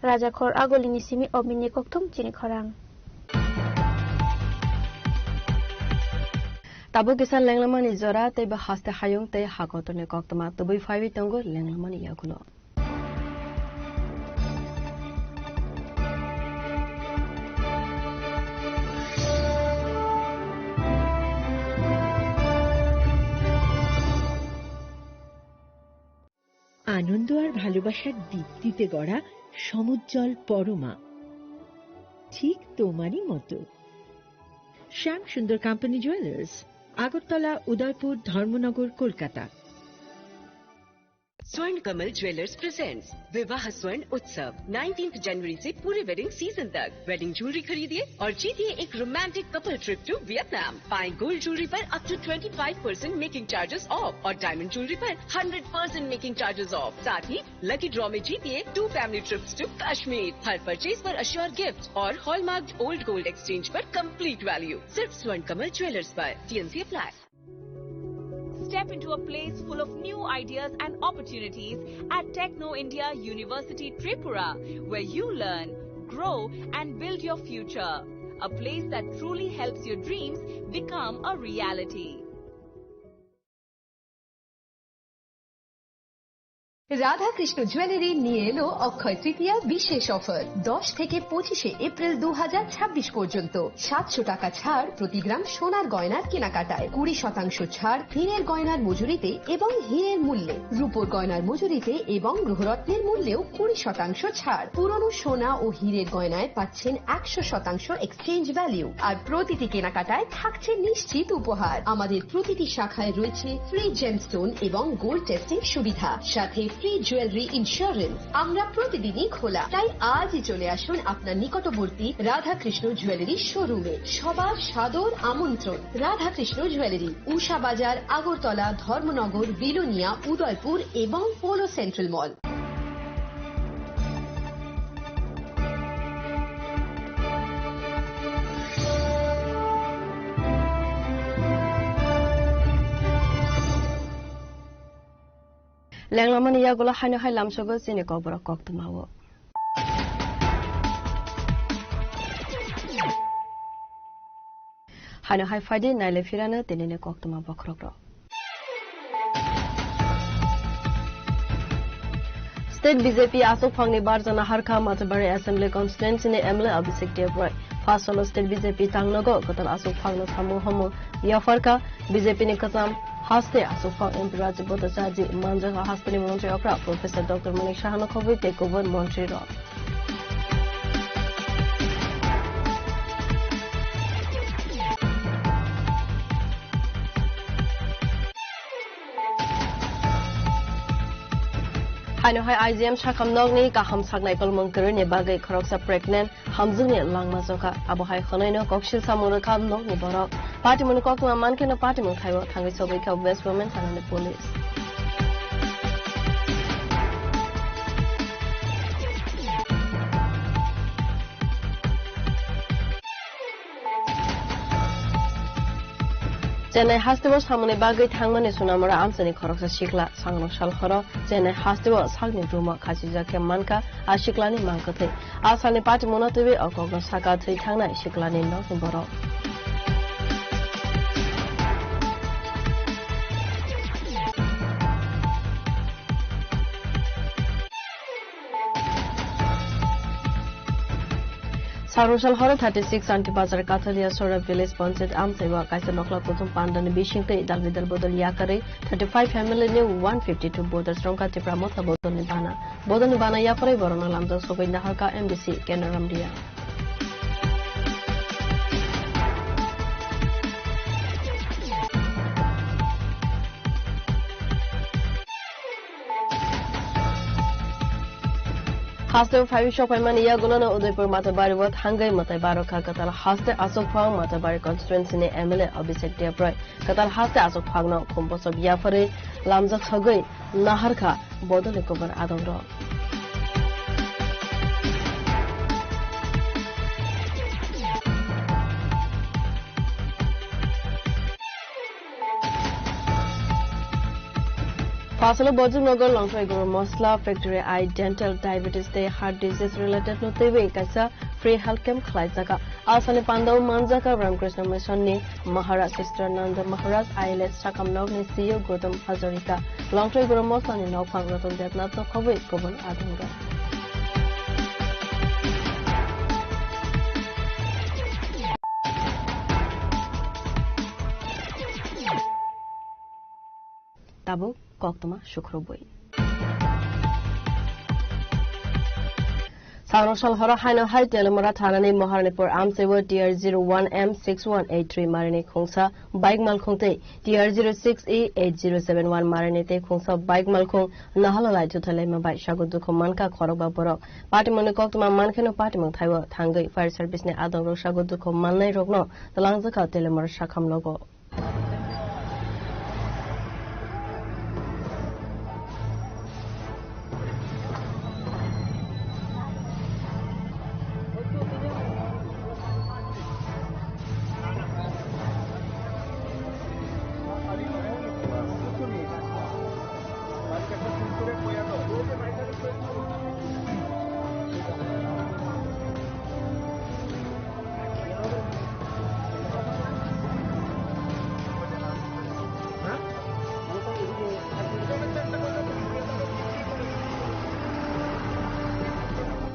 S2: Rajakhor agolini simi obini kokthum chini khorang
S6: Tabu kisan lenglamani jora te ba haste hayung te hakotone koktama tubui five tongo lenglamani yakulo
S1: আনন্দ আর ভালোবাসার দীপ্তিতে গড়া সমুজ্জ্বল পরমা ঠিক তোমারই মতো শ্যাম সুন্দর কোম্পানি জুয়েলার্স আগরতলা উদয়পুর ধর্মনগর কলকাতা
S3: स्वर्ण कमल ज्वेलर्स प्रेजेंट्स विवाह स्वर्ण उत्सव 19 जनवरी से पूरे वेडिंग सीजन तक वेडिंग ज्वेलरी खरीदिए और जीतिए एक romantic couple trip to Vietnam पाएं गोल्ड ज्वेलरी पर up to 25% making charges off और डायमंड ज्वेलरी पर 100% मेकिंग चार्जेस ऑफ साथ ही लकी ड्रॉ में जीतिए 2 फैमिली ट्रिप्स टू कश्मीर हर परचेज पर अश्योर गिफ्ट और हॉलमार्क ओल्ड गोल्ड एक्सचेंज पर कंप्लीट वैल्यू सिर्फ स्वर्ण कमल ज्वेलर्स पर TNC apply
S20: Step into a place full of new ideas and opportunities at Techno India University Tripura, where you learn, grow and build your future. A place that truly helps your dreams become a reality.
S3: Radhakrishna jewellery নিয়ে এলো অক্ষয় তৃতীয়া বিশেষ offer 10 থেকে 25 April 2026 পর্যন্ত 700 টাকা ছাড় প্রতি গ্রাম সোনার গয়নার কেনাকাটায়, 20% ছাড় হীরের গয়নার মজুরিতে এবং হীরের মূল্যে, রূপোর গয়নার মজুরিতে এবং গ্রহরত্নের মূল্যেও 20% ছাড়। পুরনো সোনা ও হীরের গয়নায় পাচ্ছেন 100% এক্সচেঞ্জ ভ্যালু, আর প্রতিটি কেনাকাটায় থাকছে নিশ্চিত উপহার। আমাদের প্রতিটি শাখায় রয়েছে ফ্রি জেমস্টোন এবং গোল্ড টেস্টিং সুবিধা, সাথে ফ্রি জুয়েলারি ইন্স্যুরেন্স। আমরা প্রতিদিনই খোলা, তাই আজই চলে আসুন আপনার নিকটবর্তী রাধাকৃষ্ণ জুয়েলারি শোরুমে। সবার সাদর আমন্ত্রণ। রাধাকৃষ্ণ জুয়েলারি, উষা বাজার, আগরতলা, ধর্মনগর, বিলোনিয়া, উদয়পুর এবং পোলো সেন্ট্রাল মল।
S6: লেংলামানি ইয়াগুলো হাইনো হাই লামসগো চিনি কবরা কক্তমাও হাইনো হাই ফাইডি নাইলে ফিরানো তিনিনে কক্তমা বখরগ্র State BJP Asok Phangni Barjana Harkha Matabari Assembly Constituency ne MLA Abhishek Deorai First Solo State BJP Tangnogo Kotal Asok Phangno Samu Homo Yafarka BJP ne Katam Haste Asok Phang MP Raji Botasaji Manjaga Hastani Montri Okra Professor Dr. Manik Shahano Khobi take over Montri Rock Haino hai IGM Shakam Nogni Kaham Sagnai Palmongkeri ne bagai Kroksa pregnant Hamzuni Langmazoka Abu Hai Khonaino Kokshil Samura Kam Nogni Borok Party Munokok Mankeno Party Mukhaiwa Tangi Sobika West Women and the police Chennai Hastebo Samune Bagai Tangmani Sunamara Amsani Koroksa Shikla Sangno Shalhoro Chennai Hastebo Sagni Ruma Khasijake Manka Ashiklani Mankate Asani Party Monotivi Okogno Saka Three Tangna Shiklani no Boro Sarushal Horo 36 Antibazar Katalia Sora Village Ponset Amsewa Kaisa Nokla Kutum Pandan Bishinte Dalvidal Bodol Yakare 35 family new 152 borders from Katipramota Bodonibana Bodonibana Yapare Borona Lamdo Sovina Harka MBC Kenaramdia Haste Five Shop Mani Yagulano Udaipur Matabari what Hangai Matabaro Katal Haste Asok Phang Matabari constituency ne MLA Abhishek Deorai Katal Haste Asok Phangno Kumbos of Yafare Lamzak Hagoi Naharka Bodolikover Adamro Fasalo Bojunogar Longtoi Guru Mosla Factory Eye Dental Diabetes Day Heart Disease Related no Tewe Kaisa Free Health Camp Khlaizaka Asani Pandau Manjaka Ramkrishna Mission ni Maharaj Sister Nanda Maharaj ILS Shakamnog ni CEO Gautam Hazarika Longtoi Guru Mosla ni Nopang Raton Debnath no Khobe Koban Adunga Tabo Koktoma Shukroboi Saroshal Hora Haino Hai Telemora Thanani Moharnipur Amsewa DR01M6183 Marini Khongsa Bike Malkhongte DR06E8071 Marinete Khongsa Bike Malkhong Nahalalai Tutalema Bike Shaguduko Manka Khoroba Borok Party Monokokma Mankeno Party Monthaiwa Tangai Fire Service ne Adoro Shaguduko Manai Rogno the Langzaka Telemora Shakam logo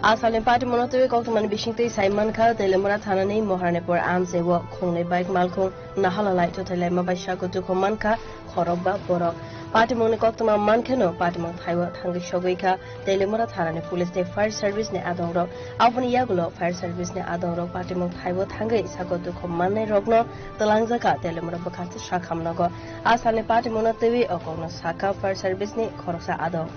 S6: Asal party monotoy koktuman bishingtei Simon Kha telemura thanani Moharnepur amsewo khongnei bike malkhung nahalalai totalai mabaisha ko dukoman kha khorobba borok party moni koktuma mankheno party mon thaiwa thangi shogoika telemura thanani police ne fire service ne adongrok afoni yagulo fire service ne adongrok party mon thaiwa thangi sako dukoman ne rogno talangjaka telemura bakhat shakhamnago asal party monotoy okongno saka fire service ne khoroksa adong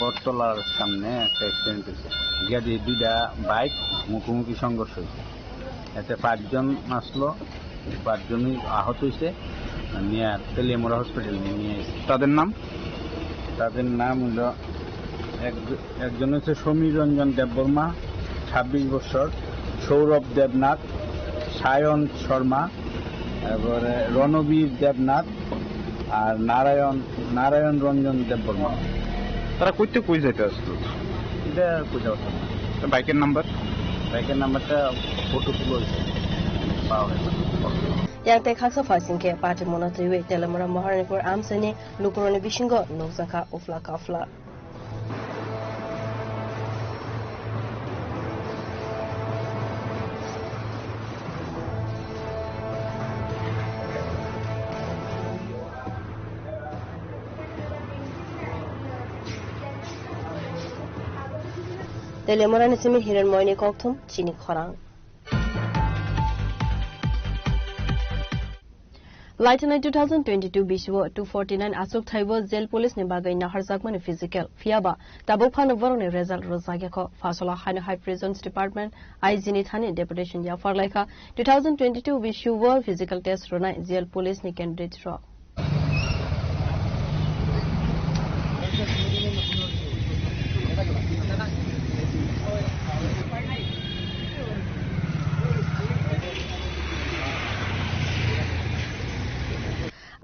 S21: বটতলার সামনে একটা accident হয়েছে গাড়ি দুইটা bike মুখোমুখি সংঘর্ষ হয়েছে এতে 5 জন আসলো 5 জনই আহত হয়েছে নিয়ে তেলিয়ামুড়া হসপিটালে নিয়ে এসেছে তাদের নাম হলো একজন হচ্ছে সমীর রঞ্জন দেববর্মা 26 বছর সৌরভ দেবনাথ সায়ন শর্মা তারপরে রণবীর দেবনাথ আর নারায়ণ রঞ্জন দেববর্মা
S19: তারা কই যেতে আসলো
S21: এটা কোথাও
S19: বাইকের
S21: নাম্বারটা ফটো তুলে পাওয়া গেছে
S6: yang te khaksa fasing ke party monotoy telemura Moharnepur amsene lukurone bishingo nokjaka ufla kafla telemura nisimi hiren moine kokthum chini khorang Lieutenant 2022 Bishwo 249 Asuk Thaibo Jail Police ne bagai na harjakmani physical fiaba tabuk phano borone result rozageko fasola High High Prisons Department IGN thane deputation ya for laika 2022 Bishwo physical test rona Jail Police ne candidate ro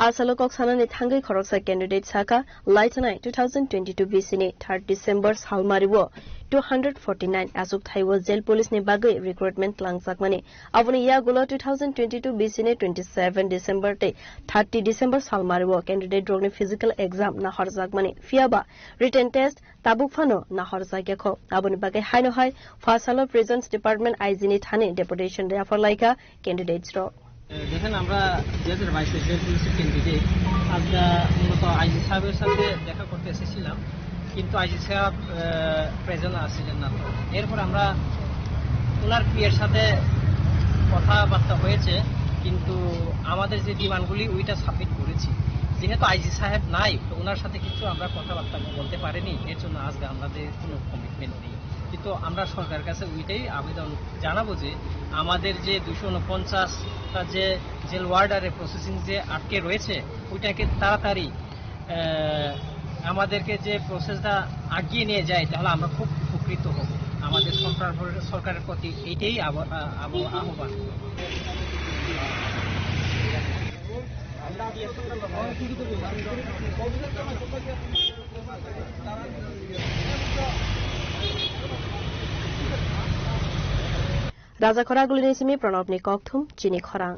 S6: Asalokok sanani thangai khoroksa candidate saka Lieutenant 2022 BCNE 3rd December Salmariwo 249 Asuk Thaiwo Jail Police ne bagai recruitment langjakmani aboni yagulo 2022 BCNE 27 December te 30 December Salmariwo candidate rogni physical exam na harjakmani fiaba written test tabuk phano na harjakeko aboni bagai haino hai Fasalo Prisons Department IGN thane deputation refer laika candidates ro
S15: দেখেন আমরা 2022 jail পুলিশের candidate আজকে মূলত IG সাহেবের সাথে দেখা করতে এসেছিলাম কিন্তু আইজি সাহেব প্রেজেন্ট আসছিলেন না এরপর আমরা ওনার পিএর সাথে কথাবার্তা হয়েছে কিন্তু আমাদের যে ডিমান্ডগুলি ওইটা সাবমিট করেছি যেহেতু আইজি সাহেব নাই তো ওনার সাথে কিছু আমরা কথাবার্তা বলতে পারিনি এর জন্য আজকে আমাদের কোনো কমিটমেন্ট নেই কিন্তু আমরা সরকারের কাছে ওইটাই আবেদন জানাবো যে আমাদের যে 249টা যে জেল ওয়ার্ডারের প্রসেসিং যে আটকে রয়েছে ওইটাকে তাড়াতাড়ি আমাদেরকে যে প্রসেসটা আগিয়ে নিয়ে যায় তাহলে আমরা খুব উপকৃত হব আমাদের সরকারের প্রতি এইটাই আহ্বান
S6: Raja Khoraguli nisimi Pranabni Kokthum Chini Khorang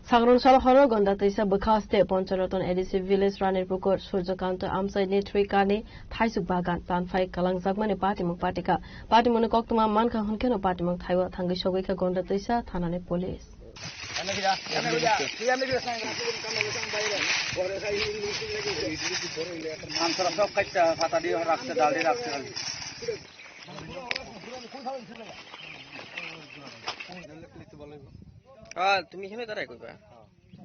S6: Sagrun Salhoro Gonda Tisa Bakaste Poncharaton Edisi Village Ranir Pukur Surjakanto Amsai Netri Kane Thaisuk Bagan Tanfai Kalang Zagmani Patimuk Patika Patimuni Koktuma Manka Hunkeno Patimuk Thaiwa Thangi Shogika Gonda Tisa Thanane Police
S11: তুমি এখানে দাঁড়াই কইবা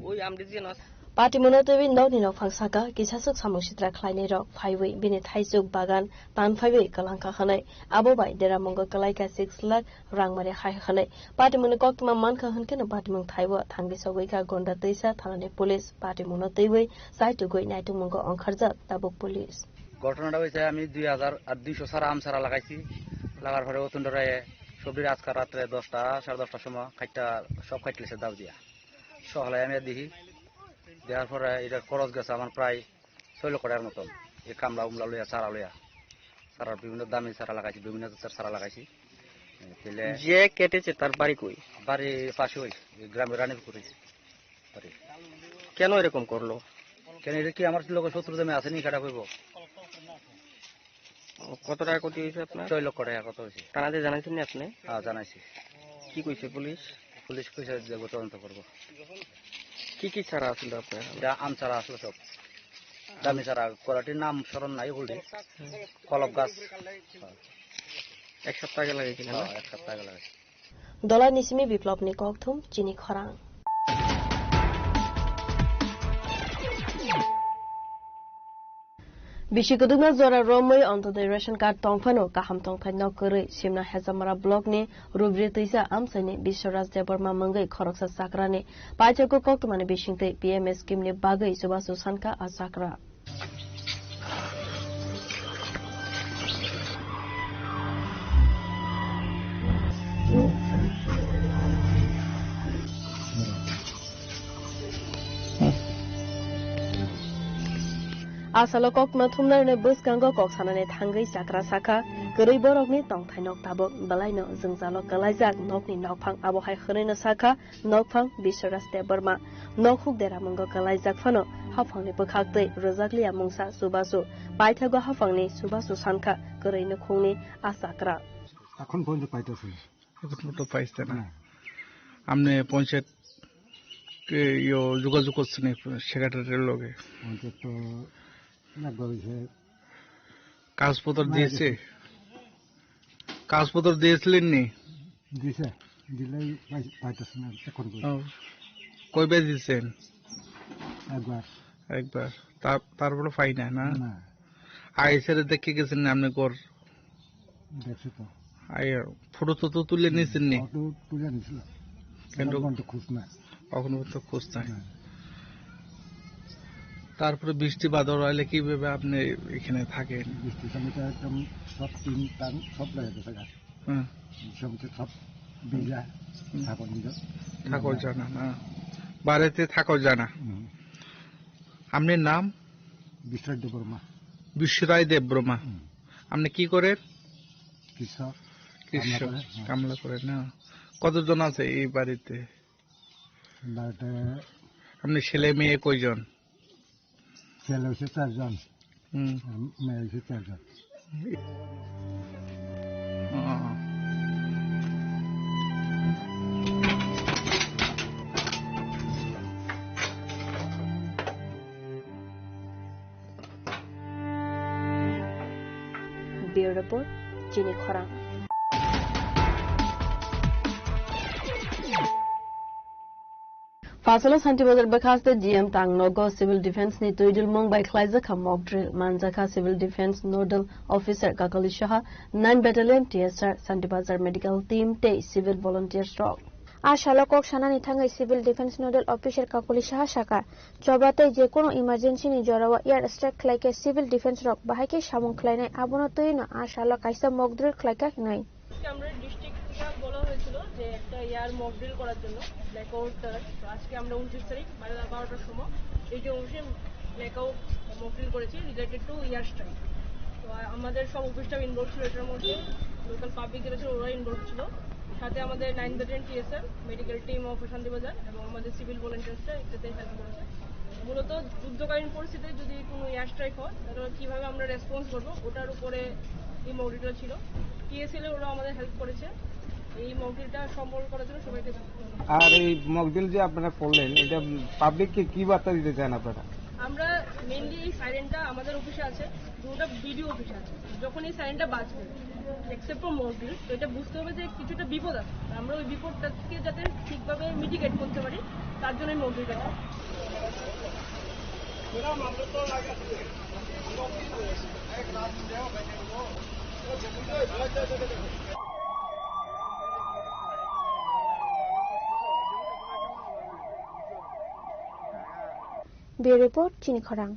S11: ওই আমদি যে না
S6: Party monotoy nokni nok phangsaka kisasuk samusitra khlaine rok phaiwi bini thaisuk bagan tan phaiwi kalangka khanai abo bai dera mongo kalaika 6 lakh rangmare khai khanai party monokokma mankha hunkeno party mong thaiwa thangbi sogoika gonda teisa thanane police party monotoy saitu goi naitu mongo onkharja tabuk police
S11: ঘটনাটা হইছে আমি 2200 সারা আম সারা লাগাইছি লাগার পরে অতুন্ডরায় সবজি আজকে রাতে 10টা 10:30টার সময় খাইটা সব খাইতেছে দাও দিয়া সকালে আমি দেখি দেওয়ার পরে এটা খরচ গেছে আমার প্রায় 6 লক্ষ টাকার মতন এই কামলা উমলা লইয়া সারা লইয়া সারা বিভিন্ন দামি সারা লাগাইছি বিভিন্ন জাতের সারা লাগাইছি যে কেটেছে তার বাড়ি কই বাড়ি পাশে ওই গ্রামে রানীপুরে বাড়ি কেন এরকম করলো কেন এটা কি আমার লোক শত্রু জমি আছে নি কাটা কইব
S5: কত টাকা ক্ষতি হয়েছে আপনার?
S11: 6 লক্ষ টাকা কত হয়েছে।
S5: থানাতে জানাইছেন নি আপনি?
S11: হ্যাঁ জানাইছি।
S5: কি কইছে পুলিশ?
S11: পুলিশ কইছে যে তদন্ত করবো।
S5: কি কি চারা আছিল আপনার?
S11: এটা আম চারা আসলো সব দামি চারা, কোয়ালিটির নাম স্মরণ নাই বলতে কলব গাছ
S5: 1 সপ্তাহ আগে লাগাইছিলেন না?
S11: 1 সপ্তাহ আগে লাগাইছি।
S6: দলাই নিসিমি বিপ্লবনি ককথুম চিনি খরাং Bishikudugna Zora Romoi onto the ration card tongfano kaham tongthai nokuri simna hezamara blog ni rubri tisa amsani Bisharas Deborma Mangai Khoroksa Sakrani Pachako Koktumani Bishinte PMS Kimni Bagai Subasu Sanka Asakra Asalo kok mathumnar ne bus kango kok sanane thangai sakra sakha gurui borok ni tongthai nok tabok balaino jungzalo kalaijak nok ni nokphang abohai khreina sakha nokphang Bisharas Deborma nokhuk dera mungo kalaijak phano hafangni bukhaktei rojaklia mungsa subasu paithago hafangni subasu sankha gurui no khungni asakra
S22: এখন পর্যন্ত পাইতেছেন?
S23: এখন তো পাইছে না। আপনি পঞ্চায়েত যোগাযোগ করছেন সেক্রেটারির লগে?
S22: পঞ্চায়েত তো
S23: কাগজপত্র দিয়েছে? কাগজপত্র দিয়েছিলেন নি?
S22: দিছে, দিলেই পাইতেছেন না এখন।
S23: কয়বার দিয়েছেন?
S22: একবার।
S23: তারপরে পাই না? না আইসারে দেখে গেছেন না আপনি? কর
S22: দেখছি তো।
S23: ফটো তো তুলে নিয়েছেন নি?
S22: তুলে নিয়েছিল,
S23: কিন্তু
S22: খোঁজ না,
S23: কখনো তো খোঁজ নাই। তারপরে বৃষ্টি বাদল হলে কিভাবে আপনি এখানে থাকেন?
S22: বৃষ্টি সময়টা একদম সব টিন টান সব লাগে গাছ, সময়টা সব ভিজা,
S23: থাকো জানা না, বাড়িতে থাকো জানা। আপনার নাম?
S22: বিশ্বরায় দেববর্মা।
S23: বিশ্বরায় দেববর্মা। আপনি কি করেন?
S22: কৃষক,
S23: কামলা করেন না? কতজন আছে এই বাড়িতে? আপনি ছেলে মেয়ে কয়জন?
S22: ছেলে হচ্ছে 4 জন, মেয়ে হচ্ছে 4 জন।
S6: Bureau Report, Jini Khorang. Fasalo Santibazar Bakaste GM Tangnogo Civil Defense ni Tuidul Mumbai Klaizaka mock drill Manjaka Civil Defense Nodal Officer Kakali Shaha 9 Battalion TSR Santibazar Medical Team Te Civil Volunteers Rock
S12: আশালকক সানানি থাঙ্গাই civil defence nodal officer Kakuli Saha শাখা জবাতে যে কোনো emergency নি জরাওয়া air strike খাইকে সিভিল ডিফেন্স রক বাহাইকে সামং খাইনাই আবনতই না আশালক কাইসা মক ড্রিল খাইকা নাই।
S24: আমরা ডিস্ট্রিক্ট থেকে বলা হয়েছিল যে একটা এয়ার মক ড্রিল করার জন্য ব্ল্যাকআউট করার। তো আজকে আমরা 29 তারিখ 12টার সময় এই যে অংশে ব্ল্যাকআউট মক ড্রিল করেছি রিলেটেড টু এয়ার স্ট্রাইক। তো আমাদের সব অফিসটাও ইনভলভ ছিল, এটার মধ্যে লোকাল পাবলিক যারা ছিল ওরা ইনভলভ ছিল, সাথে আমাদের 9 battalion TSR medical team of Shantibazar এবং আমাদের সিভিল ভলেন্টিয়ার্সরা এটাতে হেল্প করেছে। মূলত যুদ্ধকালীন পরিস্থিতিতে যদি কোনো এয়ার স্ট্রাইক হয় তাহলে কীভাবে আমরা রেসপন্স করবো ওটার উপরে এই মকড্রিলটা ছিল। টিএসএল ওরা আমাদের হেল্প করেছে এই মকড্রিলটা সম্পন্ন করার জন্য সবাইকে।
S5: আর এই মকড্রিল যে আপনারা করলেন এটা পাবলিককে কি বার্তা দিতে চান আপনারা?
S24: আমরা মেইনলি এই সাইরেনটা আমাদের অফিসে আছে, দুটো বিডিও অফিসে আছে। যখন এই সাইরেনটা বাজবে এক্সেপ্ট ফর মকড্রিল, তো এটা বুঝতে হবে যে কিছুটা বিপদ আছে, আমরা ওই বিপদটাকে যাতে ঠিকভাবে মিটিগেট করতে পারি তার জন্য এই মকড্রিলটা।
S12: Bureau Report, Jini Khorang.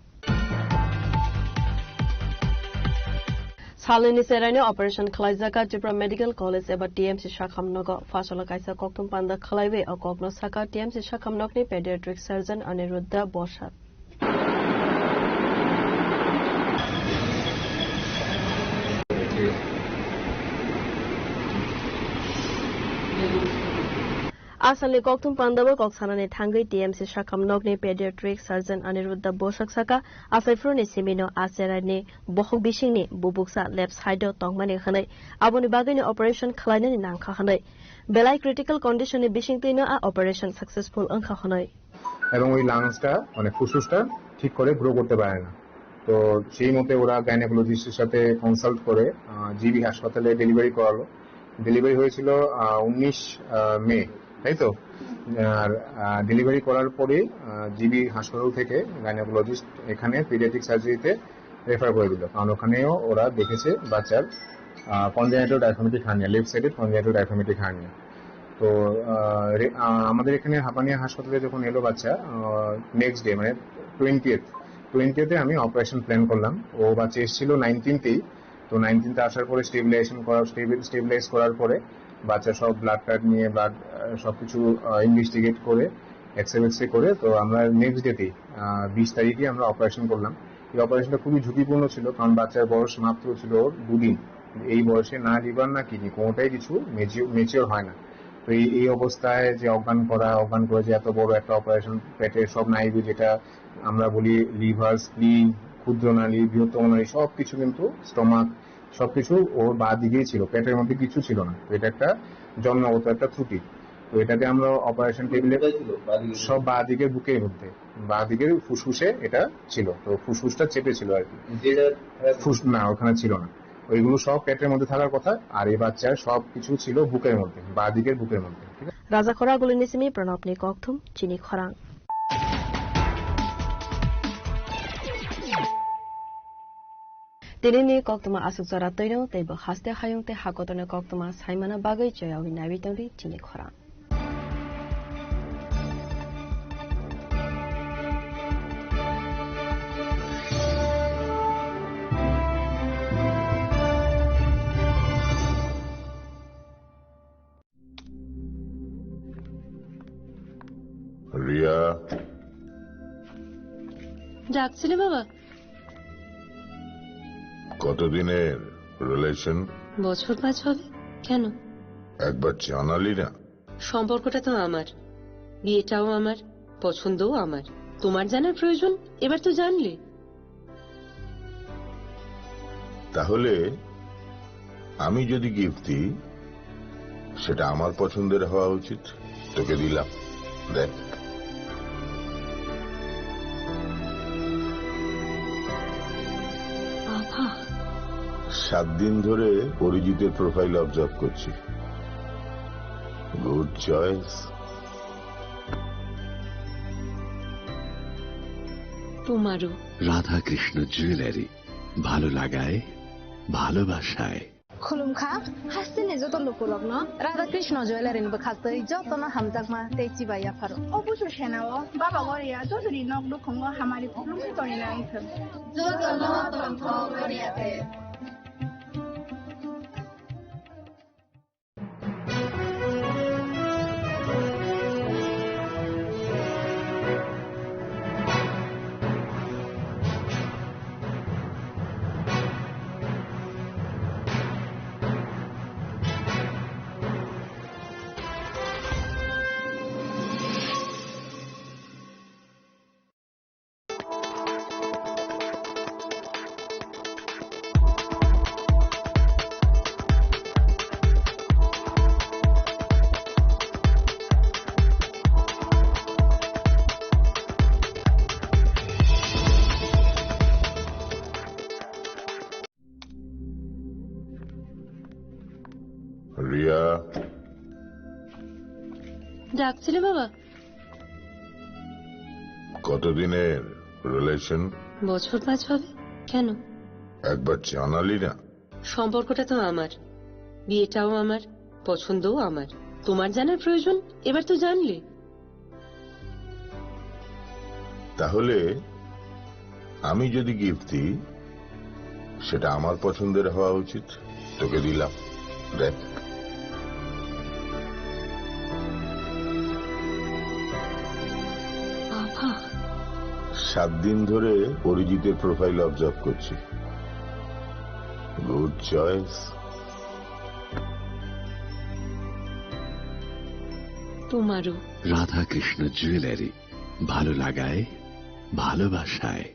S6: Salini Serani Operation Klaizaka Tripura Medical College eba TMC Shakhamnogo Fasala Kaisa Koktum Panda Khalaiwe o Kokno Saka TMC Shakhamnokni Pediatric Surgeon Aniruddha Boshat. Asalni koktum pandabo koksanani thangai TMC Shakam Nogni Pediatric Surgeon Aniruddha Bosak Saka Asaifroni Semino Aserani Bohok Bishingni Bubuksa Labs Haido Tongmani Hanai Aboni Bagani Operation Khlainani Nangkha Hanai Belai critical condition Bishingtino a operation successful Angkha Hanai
S4: এবং ওই লাংসটা মানে ফুসফুসটা ঠিক করে grow করতে পারে না তো সেই মতে ওরা গাইনোকোলজিস্টের সাথে কনসাল্ট করে জিবি হাসপাতালে ডেলিভারি করালো ডেলিভারি হয়েছিল 19 মে তাই তো আর ডেলিভারি করার পরে জিবি হাসপাতাল থেকে গাইনোকোলজিস্ট এখানে পিডিয়াট্রিক সার্জারিতে রেফার করে দিল কারণ ওখানেও ওরা দেখেছে বাচ্চার কনজেনিটাল ডায়াফ্রাগমেটিক হার্নিয়া লেফট সাইডে কনজেনিটাল ডায়াফ্রাগমেটিক হার্নিয়া তো আমাদের এখানে হাপানিয়া হাসপাতালে যখন এলো বাচ্চা নেক্সট ডে মানে 20th আমি অপারেশন প্ল্যান করলাম ও বাচ্চা এসেছিল 19th তো 19th আসার পরে স্টেবিলাইজ করার পরে বাচ্চা সব ব্লাড টাড নিয়ে ব্লাড সবকিছু ইনভেস্টিগেট করে এক্সরে করে তো আমরা নেক্সট ডেতেই 20 তারিখে আমরা অপারেশন করলাম এই অপারেশনটা খুবই ঝুঁকিপূর্ণ ছিল কারণ বাচ্চার বয়স মাত্র ছিল 2 দিন এই বয়সে না লিভার না কিডনি কোনোটাই কিছু ম্যাচিওর হয় না তো এই অবস্থায় যে অজ্ঞান করে যে এত বড় একটা অপারেশন পেটের সব নাইবি যেটা আমরা বলি লিভার স্প্লিন ক্ষুদ্র নালী বৃহত্তম নালী সবকিছু কিন্তু স্টমাক সবকিছু ওর বাঁ দিকেই ছিল পেটের মধ্যে কিছু ছিল না তো এটা একটা জন্মগত একটা ত্রুটি তো এটাকে আমরা অপারেশন টেবিলে সব বাঁ দিকের বুকের মধ্যে বাঁ দিকের ফুসফুসে এটা ছিল তো ফুসফুসটা চেপে ছিল আর কি না ওখানে ছিল না ওইগুলো সব পেটের মধ্যে থাকার কথা আর এই বাচ্চার সব কিছু ছিল বুকের মধ্যে বাঁ দিকের বুকের মধ্যে
S6: রাজা খরা গুলিনিসিমি প্রণবনি ককথুম চিনি খরাং Tinini koktuma asuk zara toino tebo haste hayung te hakotone koktuma saimana bagai joyawi nabitongri chini khorang.
S7: Riya
S8: ডাকছিলে বাবা
S7: কতদিনের রিলেশন
S8: বছর 5 হবে কেন
S7: একবার জানালি না
S8: সম্পর্কটা তো আমার বিয়েটাও আমার পছন্দও আমার তোমার জানার প্রয়োজন এবার তো জানলে
S7: তাহলে আমি যদি গিফট দিই সেটা আমার পছন্দের হওয়া উচিত তোকে দিলাম দেখ 7 দিন ধরে পরিচিতের প্রোফাইল অবজার্ভ করছি গুড চয়েস
S8: তোমারও
S9: রাধা কৃষ্ণ জুয়েলারি ভালো লাগায় ভালোবাসায়
S25: खुलुमखा हासिने जत लोकलग्न राधा कृष्ण ज्वेलारि निबो खास्तै जतन हामजाकमा तेची बाया फारो
S26: अबुसु सेनाओ बाबा गरिया जसरी नगदु खंग हामारि खुलुमखा तरिना आइथ जतन तन्थ गरियाते
S7: রিয়া
S8: ডাকছিলে বাবা
S7: কতদিনের রিলেশন
S8: বছর 5 হবে কেন
S7: একবার জানালি না
S8: সম্পর্কটা তো আমার বিয়েটাও আমার পছন্দও আমার তোমার জানার প্রয়োজন এবার তো জানলে
S7: তাহলে আমি যদি গিফট দিই সেটা আমার পছন্দের হওয়া উচিত তোকে দিলাম দেখ 7 দিন ধরে পরিচিতের প্রোফাইল অবজার্ভ করছি গুড চয়েস
S8: তোমারও।
S9: রাধাকৃষ্ণ জুয়েলারি, ভালো লাগায় ভালোবাসায়।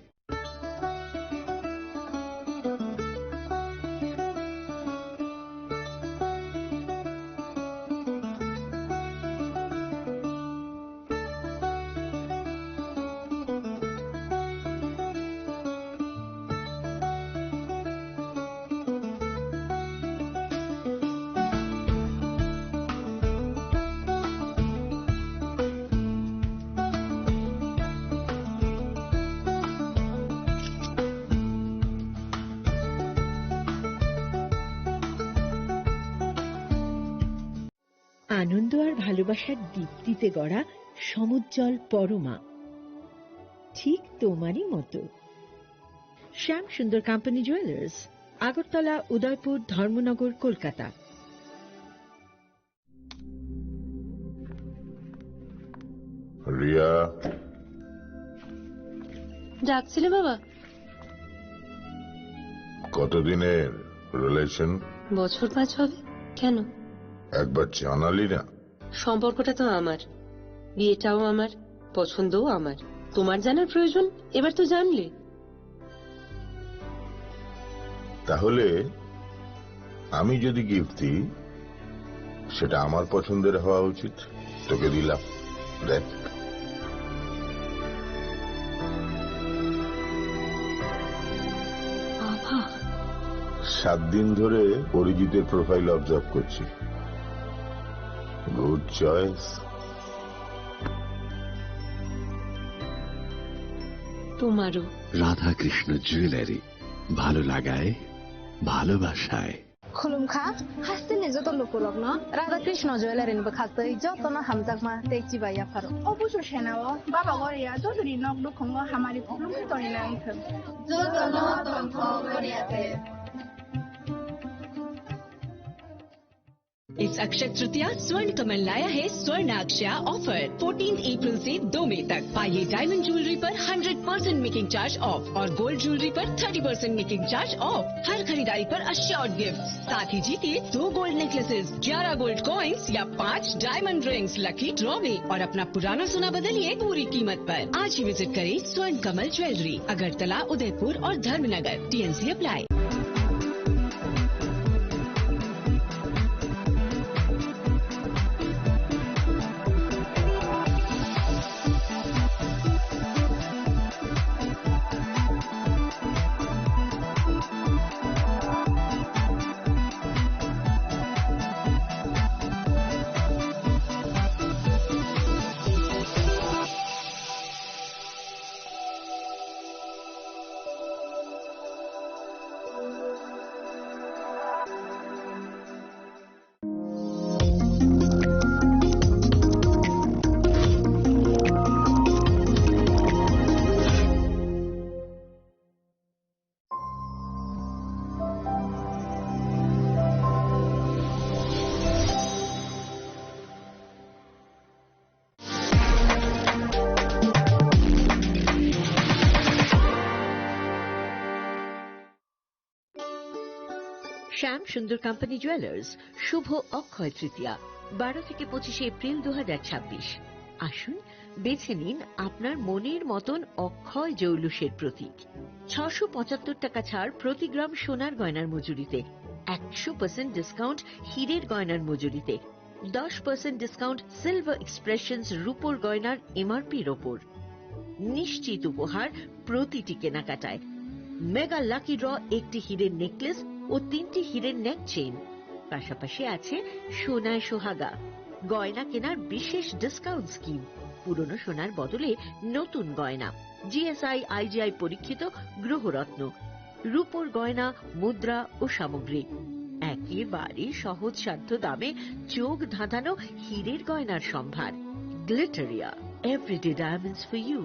S1: আনন্দ আর ভালোবাসার দীপ্তিতে গড়া সমুজ্জ্বল পরমা, ঠিক তোমারই মতো। শ্যাম সুন্দর কোম্পানি জুয়েলার্স, আগরতলা, উদয়পুর, ধর্মনগর, কলকাতা।
S7: রিয়া,
S8: ডাকছিলে বাবা?
S7: কতদিনের রিলেশন?
S8: বছর 5 হবে। কেন?
S7: একবার জানালি না?
S8: সম্পর্কটা তো আমার, বিয়েটাও আমার, পছন্দও আমার। তোমার জানার প্রয়োজন, এবার তো জানলে।
S7: তাহলে আমি যদি গিফট দিই, সেটা আমার পছন্দের হওয়া উচিত। তোকে দিলাম, দেখ।
S8: বাবা,
S7: 7 দিন ধরে অরিজিতের প্রোফাইল অবজার্ভ করছি। Good choice.
S8: তোমারও।
S9: রাধাকৃষ্ণ জুয়েলারি, ভালো লাগায় ভালোবাসায়।
S25: খুলুমখা হাসতেনে যত লোকলক ন রাধাকৃষ্ণ জুয়েলারিনবো খাস্তই যতন হামজাকমা তেইচি বাইয়া ফারো
S26: অবশ্য সেনাও বাবা গরিয়া যতরি নক দুখঙ্গ হামারি খুলুমখি তরি না ইথম
S25: যতন তন্থ গরিয়াতে।
S3: इस अक्षय तृतीया स्वर्ण कमल लाया है स्वर्णाक्षया ऑफर। 14 अप्रैल से 2 मई तक पाइए डायमंड ज्वेलरी पर 100% मेकिंग चार्ज ऑफ और गोल्ड ज्वेलरी पर 30% मेकिंग चार्ज ऑफ। हर खरीदारी पर अश्योर्ड गिफ्ट, साथ ही जीतिए 2 गोल्ड नेकलेसेस, 11 गोल्ड कॉइन्स या 5 डायमंड रिंग्स लकी ड्रॉ में और अपना पुराना सोना बदलिए पूरी कीमत पर। आज ही विजिट करें स्वर्ण कमल ज्वेलरी, अगरतला, उदयपुर और धर्मनगर। TNC apply.
S1: শ্যাম সুন্দর কোম্পানি জুয়েলার্স, শুভ অক্ষয় তৃতীয়া, 12 থেকে 25 এপ্রিল 2026। আসুন বেছে নিন আপনার মনের মতন অক্ষয় জৌলুসের প্রতীক। 675 টাকা ছাড় প্রতি গ্রাম সোনার গয়নার মজুরিতে, 100% ডিসকাউন্ট হীরের গয়নার মজুরিতে, 10% ডিসকাউন্ট সিলভার এক্সপ্রেশনস রূপোর গয়নার এমআরপির ওপর। নিশ্চিত উপহার প্রতিটি কেনাকাটায়। মেগা লাকি ড্র, একটি হীরের নেকলেস ও 3টি হীরের নেক চেইন। পাশাপাশি আছে সোনায় সোহাগা। গয়না কেনার বিশেষ ডিসকাউন্ট স্কিম, পুরনো সোনার বদলে নতুন গয়না, জিএসআই আইজিআই পরীক্ষিত গ্রহরত্ন, রূপোর গয়না, মুদ্রা ও সামগ্রী। একেবারে সহজসাধ্য দামে চোখ ধাঁধানো হীরের গয়নার সম্ভার। Glitteria, everyday diamonds for you.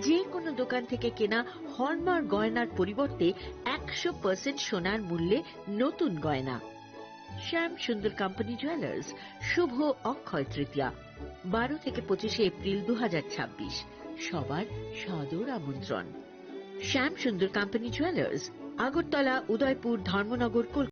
S1: যে কোনো দোকান থেকে কেনা হলমার্ক গয়নার পরিবর্তে 100% সোনার মূল্যে নতুন গয়না। শ্যাম সুন্দর কোম্পানি জুয়েলার্স, শুভ অক্ষয় তৃতীয়া, 12 থেকে 25 এপ্রিল 2026। সবার সাদর আমন্ত্রণ। শ্যাম সুন্দর কোম্পানি জুয়েলার্স, আগরতলা, উদয়পুর, ধর্মনগর, কলকাতা।